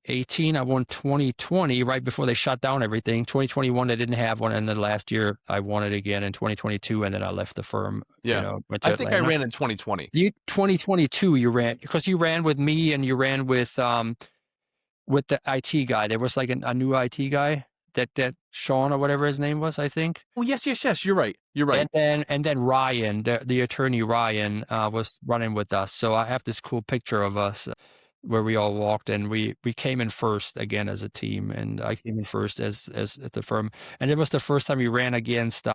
B: 18. I won 2020 right before they shut down everything. 2021, they didn't have one, and then last year I won it again in 2022, and then I left the firm.
A: Yeah.
B: Went to
A: I think
B: Atlanta.
A: I ran in 2020.
B: 2022, you ran because you ran with me, and you ran with the IT guy. There was like a new IT guy. That Sean or whatever his name was, I think.
A: Oh, yes. You're right.
B: And then Ryan, the attorney Ryan, was running with us. So I have this cool picture of us where we all walked, and we came in first again as a team, and I came in first as at the firm. And it was the first time we ran against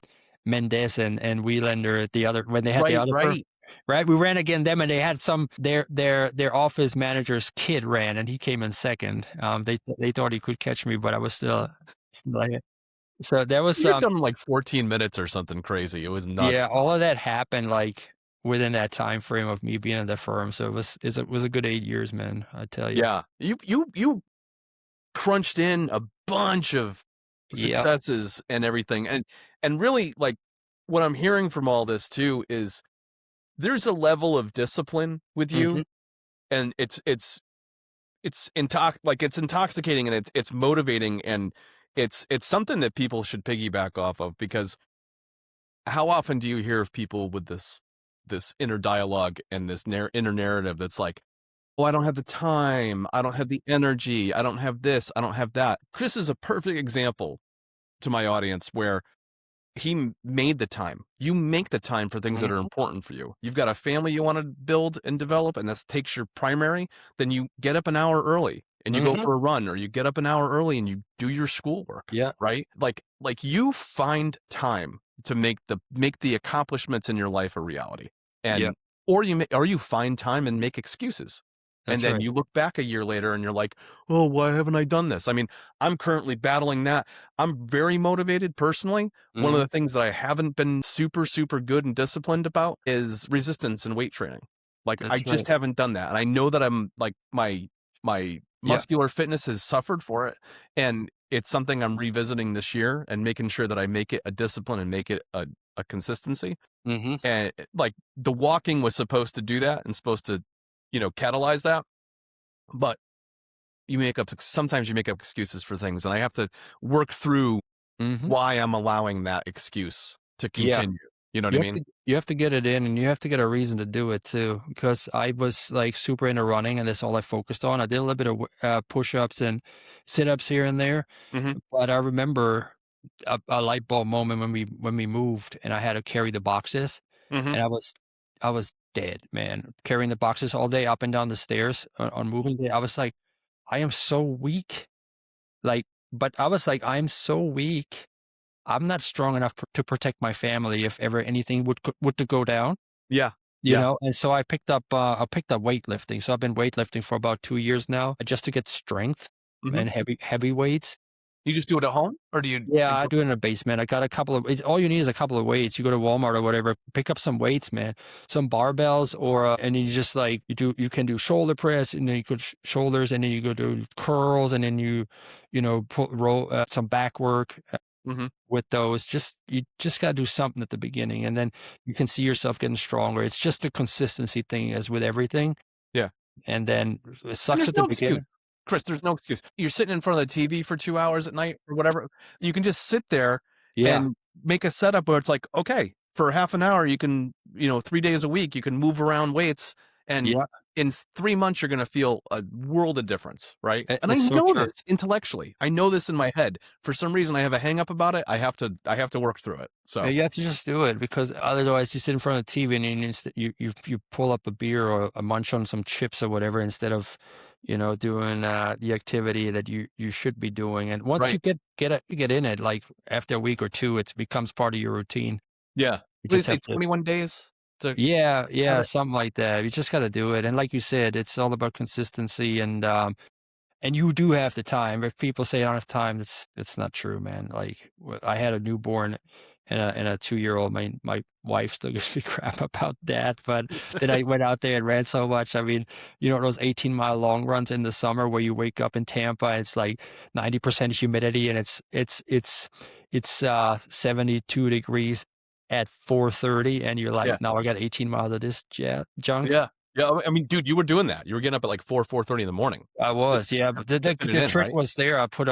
B: Mendez and Wieslander at the other when they had the other firm. Right, we ran against them, and they had their office manager's kid ran, and he came in second. They thought he could catch me, but I was still like it. So there was
A: You've done like 14 minutes or something crazy. It was nuts.
B: Yeah, all of that happened like within that time frame of me being in the firm. So it was a good 8 years, man. I tell you.
A: Yeah, you crunched in a bunch of successes and everything, and really, like, what I'm hearing from all this too is there's a level of discipline with you, and it's intoxicating, and it's motivating, and it's something that people should piggyback off of, because how often do you hear of people with this inner dialogue and this inner narrative that's like, oh, I don't have the time, I don't have the energy, I don't have this, I don't have that. Chris is a perfect example to my audience where he made the time. You make the time for things that are important for you. You've got a family you want to build and develop, and that takes your primary. Then you get up an hour early and you go
B: Mhm.
A: for a run, or you get up an hour early and you do your schoolwork,
B: Yeah.
A: right? Like you find time to make the accomplishments in your life a reality.
B: Yeah.
A: And or you find time and make excuses. And
B: That's
A: then
B: right.
A: you look back a year later and you're like, "Oh, why haven't I done this?" I mean, I'm currently battling that. I'm very motivated personally. One of
B: Mhm.
A: the things that I haven't been super, super good and disciplined about is resistance and weight training. Like, I
B: That's right.
A: just haven't done that. And I know that I'm like my
B: Yeah.
A: muscular fitness has suffered for it. And it's something I'm revisiting this year and making sure that I make it a discipline and make it a consistency.
B: Mhm.
A: And like the walking was supposed to do that and supposed to, catalyze that. But sometimes you make up excuses for things, and I have to work through
B: Mhm.
A: why I'm allowing that excuse to
B: Yeah.
A: continue. You know what I mean?
B: You have to get it in, and you have to get a reason to do it too, because I was, like, super into running, and that's all I focused on. I did a little bit of push-ups and sit-ups here and there,
A: Hmm.
B: but I remember a light bulb moment when we moved, and I had to carry the boxes,
A: Hmm.
B: and I was dead, man. Carrying the boxes all day up and down the stairs on moving day. I was like, "I am so weak." Like, but I was like, "I'm so weak. I'm not strong enough to protect my family if ever anything would to go down."
A: Yeah.
B: You
A: Yeah.
B: know? And so I picked up weightlifting. So I've been weightlifting for about 2 years now, just to get strength
A: Hmm.
B: and heavy weights.
A: You just do it at home, or do you?
B: Yeah, I do it in a basement. I got a couple of it's all you need is a couple of weights. You go to Walmart or whatever, pick up some weights, man. Some barbells or and then you just like you can do shoulder press and then you go shoulders and then you go do curls and then roll some back work
A: Hmm.
B: with those. You just got to do something at the beginning and then you can see yourself getting stronger. It's just a consistency thing as with everything.
A: Yeah.
B: And then it
A: And
B: sucks
A: there's
B: at the
A: no excuse,
B: beginning.
A: Chris. There's no excuse. You're sitting in front of the TV for 2 hours at night or whatever. You can just sit there
B: Yeah.
A: and make a setup where it's like, okay, for half an hour, you can, 3 days a week, you can move around weights, and
B: Yeah.
A: in 3 months, you're going to feel a world of difference, right? And I
B: It's so
A: know
B: true.
A: this intellectually. I know this in my head. For some reason, I have a hang up about it. I have to work through it.
B: Yeah,
A: So
B: you have to just do it because otherwise you sit in front of the TV and you pull up a beer or a munch on some chips or whatever instead of, doing the activity that you should be doing. And once
A: right,
B: you get in it, like after a week or two, it becomes part of your routine.
A: yeah.
B: You
A: What do you
B: just
A: say?
B: have to,
A: 21 days to
B: yeah,
A: have
B: yeah,
A: it.
B: something like that. You just got to do it. And like you said, it's all about consistency and you do have the time. If people say I don't have time, that's not true, man. Like I had a newborn and a 2-year-old. My wife still gives me crap about that. But then I went out there and ran so much. I mean, those 18-mile long runs in the summer where you wake up in Tampa, it's like 90% humidity and it's 72 degrees at 4:30, and you're
A: Yeah.
B: like, now I got 18 miles of this junk.
A: Yeah. Yeah. I mean, dude, you were doing that. You were getting up at like 4:30 in the morning
B: I
A: to,
B: was, yeah, but
A: to fit it
B: the
A: in,
B: trick
A: right?
B: was there. I put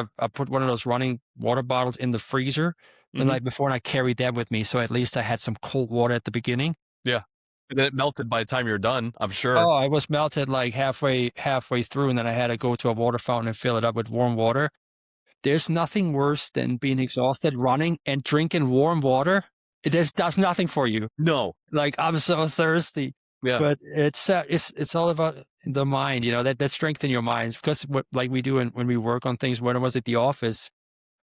B: one of those running water bottles in the freezer the
A: Hmm.
B: night before, and I carried that with me, so at least I had some cold water at the beginning.
A: Yeah. And then it melted by the time you're done, I'm sure.
B: Oh, I was melted like halfway through, and then I had to go to a water fountain and fill it up with warm water. There's nothing worse than being exhausted running and drinking warm water. It just does nothing for you.
A: No.
B: Like, I'm so thirsty.
A: Yeah.
B: But it's all about the mind, that strength in your minds because what like we do when we work on things. When I was at the office,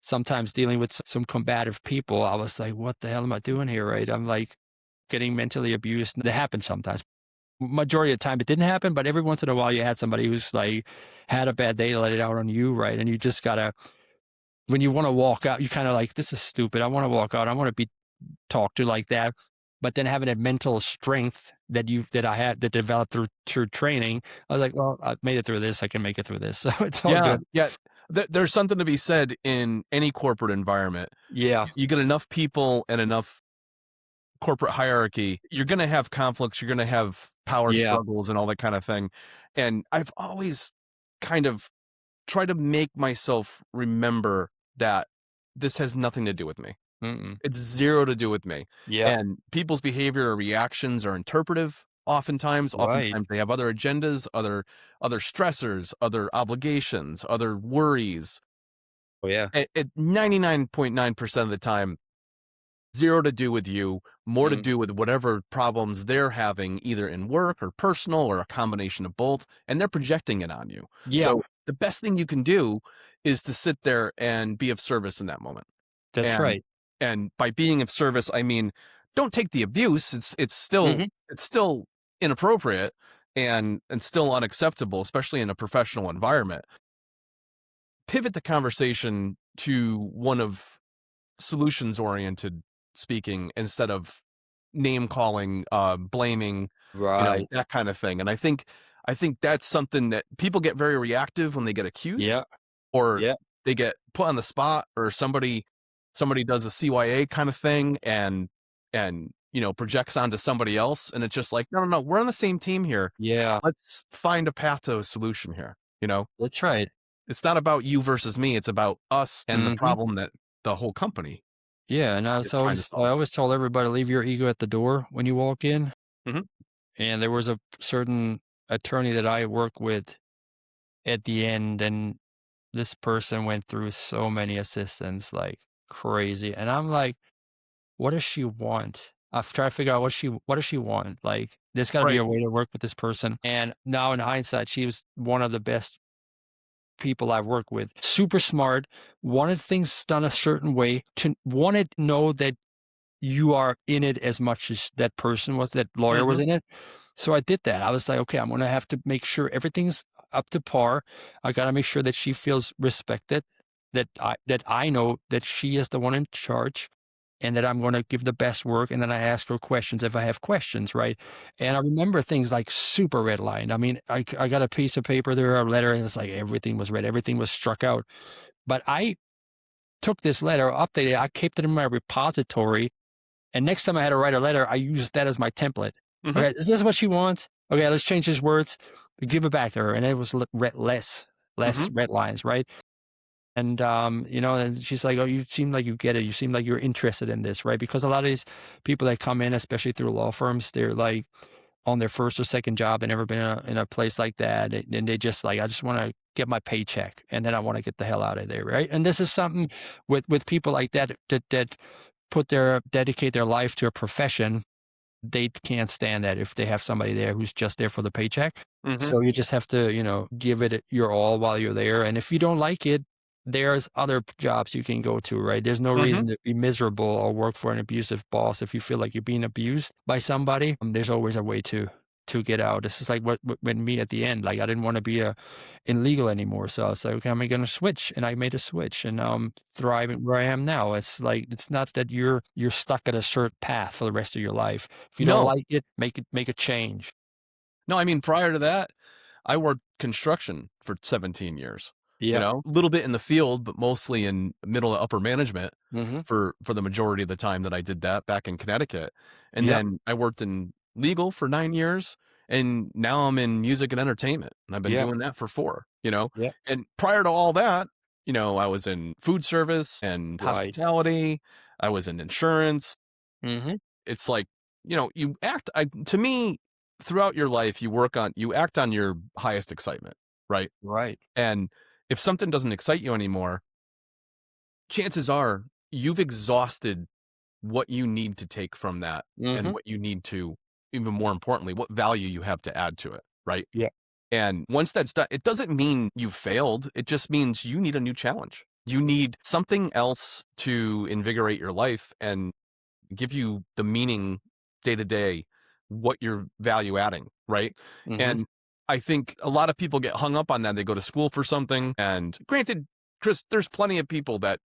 B: sometimes dealing with some combative people, I was like, "What the hell am I doing here?" Right? I'm like getting mentally abused. That happens sometimes. Majority of the time, it didn't happen, but every once in a while, you had somebody who's like had a bad day to let it out on you, right? And you just gotta when you want to walk out, you kind of like, "This is stupid. I want to walk out. I want to be talked to like that." But then having that mental strength that I had that developed through training, I was like, well, I made it through this. I can make it through this. So it's all
A: Yeah.
B: good.
A: Yeah. There's something to be said in any corporate environment.
B: Yeah.
A: You get enough people and enough corporate hierarchy, you're going to have conflicts, you're going to have power
B: Yeah.
A: struggles and all that kind of thing. And I've always kind of tried to make myself remember that this has nothing to do with me.
B: Mm-mm.
A: It's zero to do with me.
B: Yeah.
A: And people's behavior or reactions are interpretive. Oftentimes,
B: Right.
A: they have other agendas, other stressors, other obligations, other worries.
B: Oh, yeah.
A: At 99.9% of the time, zero to do with you, more to
B: Mm.
A: do with whatever problems they're having, either in work or personal or a combination of both, and they're projecting it on you.
B: Yeah.
A: So the best thing you can do is to sit there and be of service in that moment.
B: That's
A: And
B: right.
A: and by being of service, I mean, don't take the abuse.
B: Mhm.
A: It's still inappropriate and still unacceptable, especially in a professional environment. Pivot the conversation to one of solutions oriented speaking instead of name calling, blaming,
B: Right.
A: that kind of thing. And I think that's something that people get very reactive when they get accused
B: Yeah.
A: or
B: Yeah.
A: they get put on the spot or somebody does a CYA kind of thing and projects onto somebody else and it's just like no, we're on the same team here.
B: Yeah.
A: Let's find a path to a solution here.
B: That's right.
A: It's not about you versus me, it's about us and the
B: Mhm.
A: problem that the whole company
B: Yeah, and
A: is trying to
B: I
A: solve.
B: always told everybody, leave your ego at the door when you walk in.
A: Mhm.
B: And there was a certain attorney that I work with at the end, and this person went through so many assistants like crazy. And I'm like, what does she want? I've tried to figure out what does she want? Like, there's got to be
A: Right.
B: a way to work with this person. And now in hindsight, she was one of the best people I've worked with. Super smart, wanted things done a certain way, to wanted to know that you are in it as much as that person was, that lawyer was
A: Mhm.
B: in it. So I did that. I was like, okay, I'm going to have to make sure everything's up to par. I got to make sure that she feels respected, that I know that she is the one in charge and that I'm going to give the best work. And then I ask her questions if I have questions, right? And I remember things like super redlined. I mean, I got a piece of paper there, a letter, and it's like everything was read, everything was struck out. But I took this letter, updated it, I kept it in my repository, and next time I had to write a letter, I used that as my template.
A: Mhm.
B: Okay, is this what she wants? Okay, let's change these words, give it back to her. And it was less
A: Mhm.
B: red lines, right? And, and she's like, oh, you seem like you get it. You seem like you're interested in this, right? Because a lot of these people that come in, especially through law firms, they're like on their first or second job. They've never been in a place like that. And they just like, I just want to get my paycheck and then I want to get the hell out of there, right? And this is something with people like that dedicate their life to a profession. They can't stand that if they have somebody there who's just there for the paycheck.
A: Mhm.
B: So you just have to, give it your all while you're there. And if you don't like it, there's other jobs you can go to, right? There's no
A: Mhm.
B: reason to be miserable or work for an abusive boss if you feel like you're being abused by somebody. There's always a way to get out. This is like what when me at the end, like I didn't want to be in legal anymore. So I was like, okay, am I going to switch? And I made a switch, and now I'm thriving where I am now. It's like it's not that you're stuck at a certain path for the rest of your life. If you don't
A: No.
B: like it, make a change.
A: No, I mean, prior to that, I worked construction for 17 years,
B: Yeah.
A: a little bit in the field, but mostly in middle to upper management
B: Mm-hmm.
A: for the majority of the time that I did that back in Connecticut. And
B: Yep.
A: then I worked in legal for 9 years and now I'm in music and entertainment and I've been
B: Yep.
A: doing that for 4.
B: Yep.
A: And prior to all that, I was in food service and
B: Right.
A: hospitality, I was in insurance.
B: Mm-hmm.
A: It's like, to me, throughout your life, you act on your highest excitement, right?
B: Right.
A: And if something doesn't excite you anymore, chances are you've exhausted what you need to take from that and
B: Mm-hmm.
A: what you need to, even more importantly, what value you have to add to it, right?
B: Yeah.
A: And once that's done, it doesn't mean you've failed. It just means you need a new challenge. You need something else to invigorate your life and give you the meaning day to day, what you're value adding, right?
B: Mm-hmm.
A: And I think a lot of people get hung up on that. They go to school for something. And granted, Chris, there's plenty of people that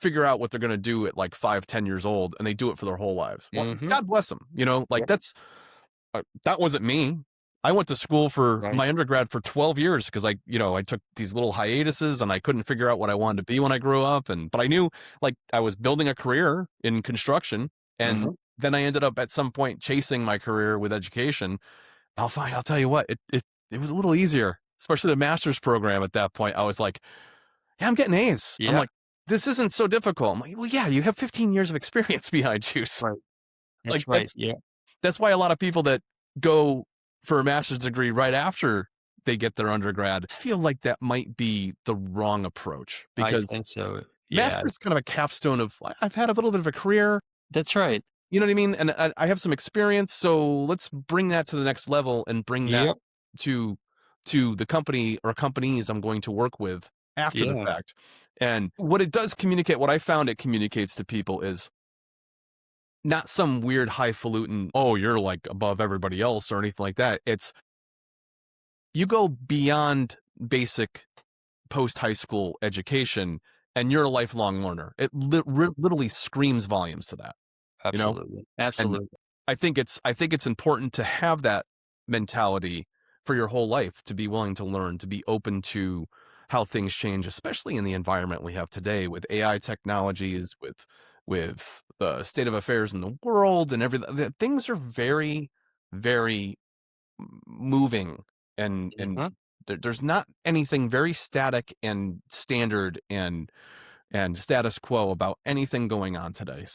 A: figure out what they're going to do at like 5, 10 years old and they do it for their whole lives. Well,
B: Mm-hmm.
A: God bless them. Like
B: Yep.
A: that wasn't me. I went to school for
B: Right.
A: my undergrad for 12 years because I took these little hiatuses and I couldn't figure out what I wanted to be when I grew up. But I knew like I was building a career in construction. And
B: Mm-hmm.
A: then I ended up at some point chasing my career with education. I'll tell you what, it was a little easier, especially the master's program at that point. I was like, yeah, I'm getting A's. I'm
B: Yeah.
A: like, this isn't so difficult. I'm like, well, yeah, you have 15 years of experience behind you. So,
B: Right.
A: like
B: That's right. Yeah.
A: that's why a lot of people that go for a master's degree right after they get their undergrad feel like that might be the wrong approach
B: I
A: because
B: think so. Yeah.
A: master's is kind of a capstone of I've had a little bit of a career.
B: That's right.
A: You know what I mean? And I have some experience, so let's bring that to the next level and bring that
B: Yep.
A: to to the company or companies I'm going to work with after the
B: Yeah,
A: fact. And what it does communicate, what I found it communicates to people is not some weird highfalutin, oh, you're like above everybody else or anything like that. It's you go beyond basic post high school education and you're a lifelong learner. It literally screams volumes to that, you know?
B: absolutely.
A: And
B: Absolutely.
A: I think it's important to have that mentality for your whole life, to be willing to learn, to be open to how things change, especially in the environment we have today with AI technologies, with the state of affairs in the world and everything. Things are very, very moving, and
B: Mhm.
A: there's not anything very static and standard and status quo about anything going on today.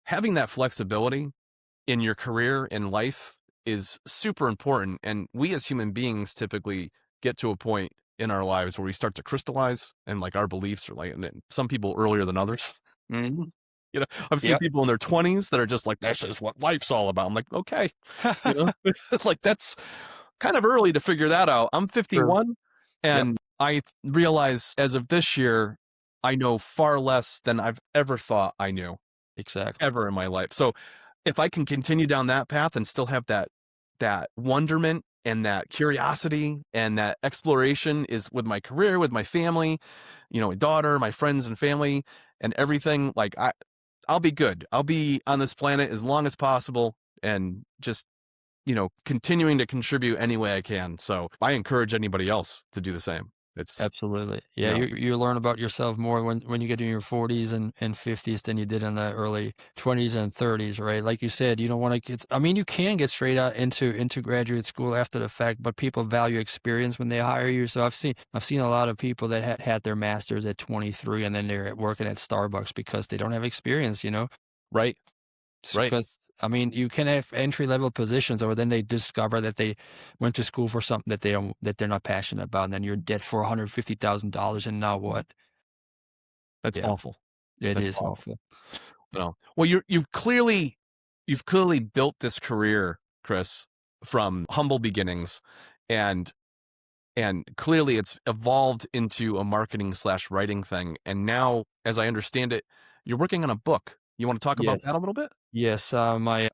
A: Having that flexibility in your career in life is super important, and we as human beings typically get to a point in our lives where we start to crystallize, and like our beliefs are like, and then some people earlier than others.
B: Mhm.
A: I've seen
B: Yep.
A: people in their 20s that are just like, this is what life's all about. I'm like, okay, you know, like that's kind of early to figure that out. I'm
B: True.
A: 51,
B: Yep.
A: and I realize as of this year, I know far less than I've ever thought I knew
B: Exactly.
A: ever in my life. So if I can continue down that path and still have that wonderment and that curiosity and that exploration is with my career, with my family, my daughter, my friends and family and everything, like I'll be good. I'll be on this planet as long as possible and just, continuing to contribute any way I can. So I encourage anybody else to do the same. It's,
B: Absolutely.
A: you
B: Yeah,
A: know,
B: you learn about yourself more when you get in your 40s and 50s than you did in the early 20s and 30s, right? Like you said, you don't want to get, I mean, you can get straight out into graduate school after the fact, but people value experience when they hire you. So I've seen a lot of people that had their masters at 23 and then they're working at Starbucks because they don't have experience,
A: right, right.
B: Because I mean, you can have entry level positions, or then they discover that they went to school for something that they're not passionate about, and then you're in debt for $150,000, and now what?
A: That's
B: Yeah,
A: awful.
B: it
A: That's
B: is
A: awful.
B: awful.
A: Well, you've clearly built this career, Chris, from humble beginnings, and clearly it's evolved into a marketing/writing thing. And now, as I understand it, you're working on a book. You want to talk about that
B: Yes.
A: a little bit?
B: Yes, a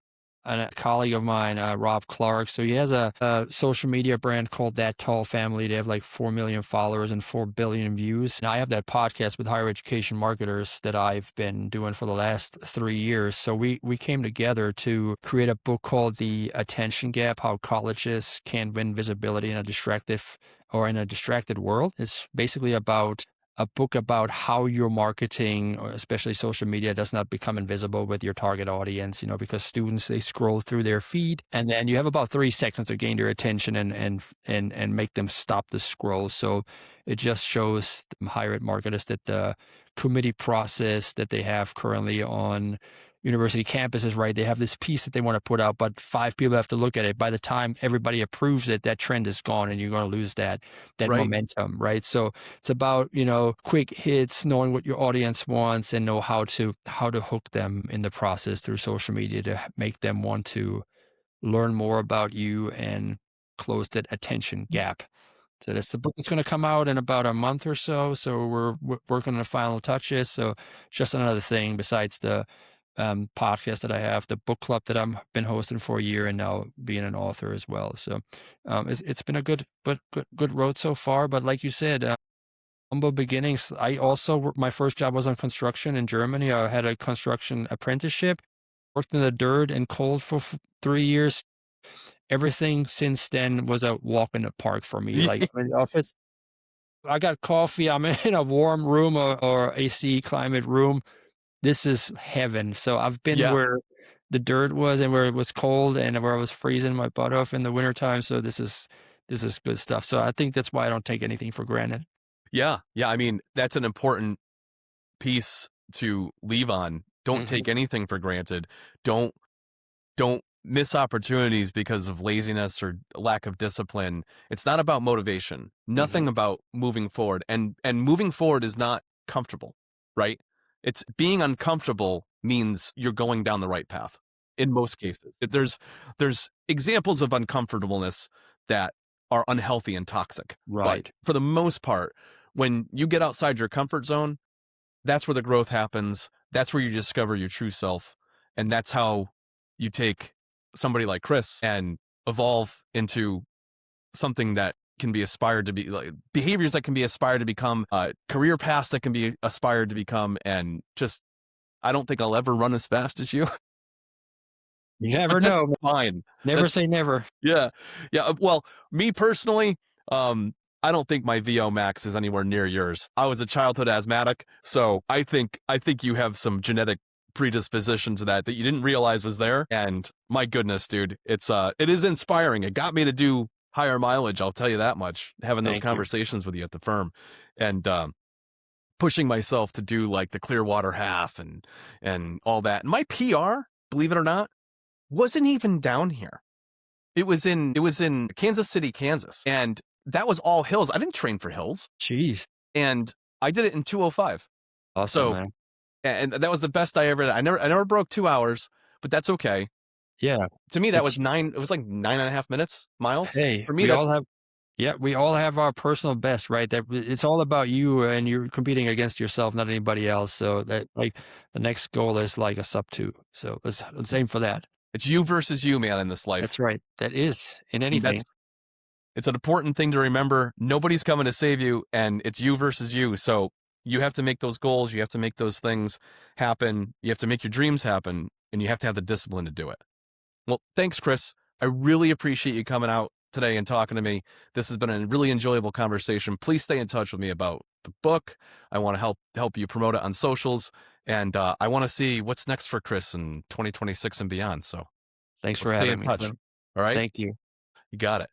B: colleague of mine, Rob Clark. So he has a social media brand called That Tall Family. They have like 4 million followers and 4 billion views. And I have that podcast with higher education marketers that I've been doing for the last 3 years. So we came together to create a book called The Attention Gap: How Colleges Can Win Visibility in a distracted world. It's basically about a book about how your marketing, or especially social media, does not become invisible with your target audience, because students, they scroll through their feed and then you have about 3 seconds to gain their attention and make them stop the scroll. So it just shows higher ed marketers that the committee process that they have currently on university campuses, right? They have this piece that they want to put out, but 5 people have to look at it. By the time everybody approves it, that trend is gone and you're going to lose that
A: Right,
B: momentum, right? So it's about, quick hits, knowing what your audience wants and know how to hook them in the process through social media to make them want to learn more about you and close that attention gap. So that's the book that's going to come out in about a month or so. So we're working on the final touches. So just another thing besides the podcast that I have, the book club that I've been hosting for a year, and now being an author as well. So it's been a good road so far. But like you said, humble beginnings. My first job was on construction in Germany. I had a construction apprenticeship, worked in the dirt and cold for 3 years. Everything since then was a walk in the park for me. Like I'm in the office, I got coffee. I'm in a warm room or AC climate room. This is heaven. So I've been
A: yeah,
B: where the dirt was and where it was cold and where I was freezing my butt off in the wintertime. So this is good stuff. So I think that's why I don't take anything for granted.
A: yeah. I mean, that's an important piece to leave on. Don't
B: Hmm.
A: take anything for granted. Don't miss opportunities because of laziness or lack of discipline. It's not about motivation.
B: Hmm.
A: Nothing about moving forward. And moving forward is not comfortable, right? It's being uncomfortable means you're going down the right path in most cases. There's examples of uncomfortableness that are unhealthy and toxic. But
B: Right.
A: for the most part, when you get outside your comfort zone, that's where the growth happens. That's where you discover your true self. And that's how you take somebody like Chris and evolve into something that can be aspired to be, like behaviors that can be aspired to become, career paths that can be aspired to become. And just, I don't think I'll ever run as fast as you.
B: You
A: But
B: never
A: that's
B: know.
A: fine.
B: Never
A: That's,
B: say never.
A: yeah. Yeah. Well, me personally, I don't think my VO max is anywhere near yours. I was a childhood asthmatic, so I think you have some genetic predisposition to that you didn't realize was there. And my goodness, dude, it is inspiring. It got me to do higher mileage, I'll tell you that much, having those
B: Thank you.
A: conversations with you at the firm. And pushing myself to do like the Clearwater half and all that. And my PR, believe it or not, wasn't even down here. It was in Kansas City, Kansas. And that was all hills. I didn't train for hills.
B: Jeez.
A: And I did it in 2:05.
B: Awesome,
A: So,
B: man.
A: and that was the best I ever did. I never broke 2 hours, but that's okay.
B: Yeah.
A: To me, that was
B: It's,
A: it was like 9.5 minutes, miles.
B: hey,
A: For me,
B: we all
A: that's,
B: have, yeah, we all have our personal best, right? That it's all about you, and you're competing against yourself, not anybody else. So that, like, the next goal is like a sub 2. So let's aim for that.
A: it's you versus you, man, in this life.
B: That's right. That is in
A: And
B: anything.
A: it's an important thing to remember. Nobody's coming to save you, and it's you versus you. So you have to make those goals. You have to make those things happen. You have to make your dreams happen, and you have to have the discipline to do it. Well, thanks, Chris. I really appreciate you coming out today and talking to me. This has been a really enjoyable conversation. Please stay in touch with me about the book. I want to help you promote it on socials, and I want to see what's next for Chris in 2026 and beyond. So
B: Thanks for
A: let's stay in
B: having me,
A: touch.
B: Slim.
A: All right,
B: Thank you.
A: you got it.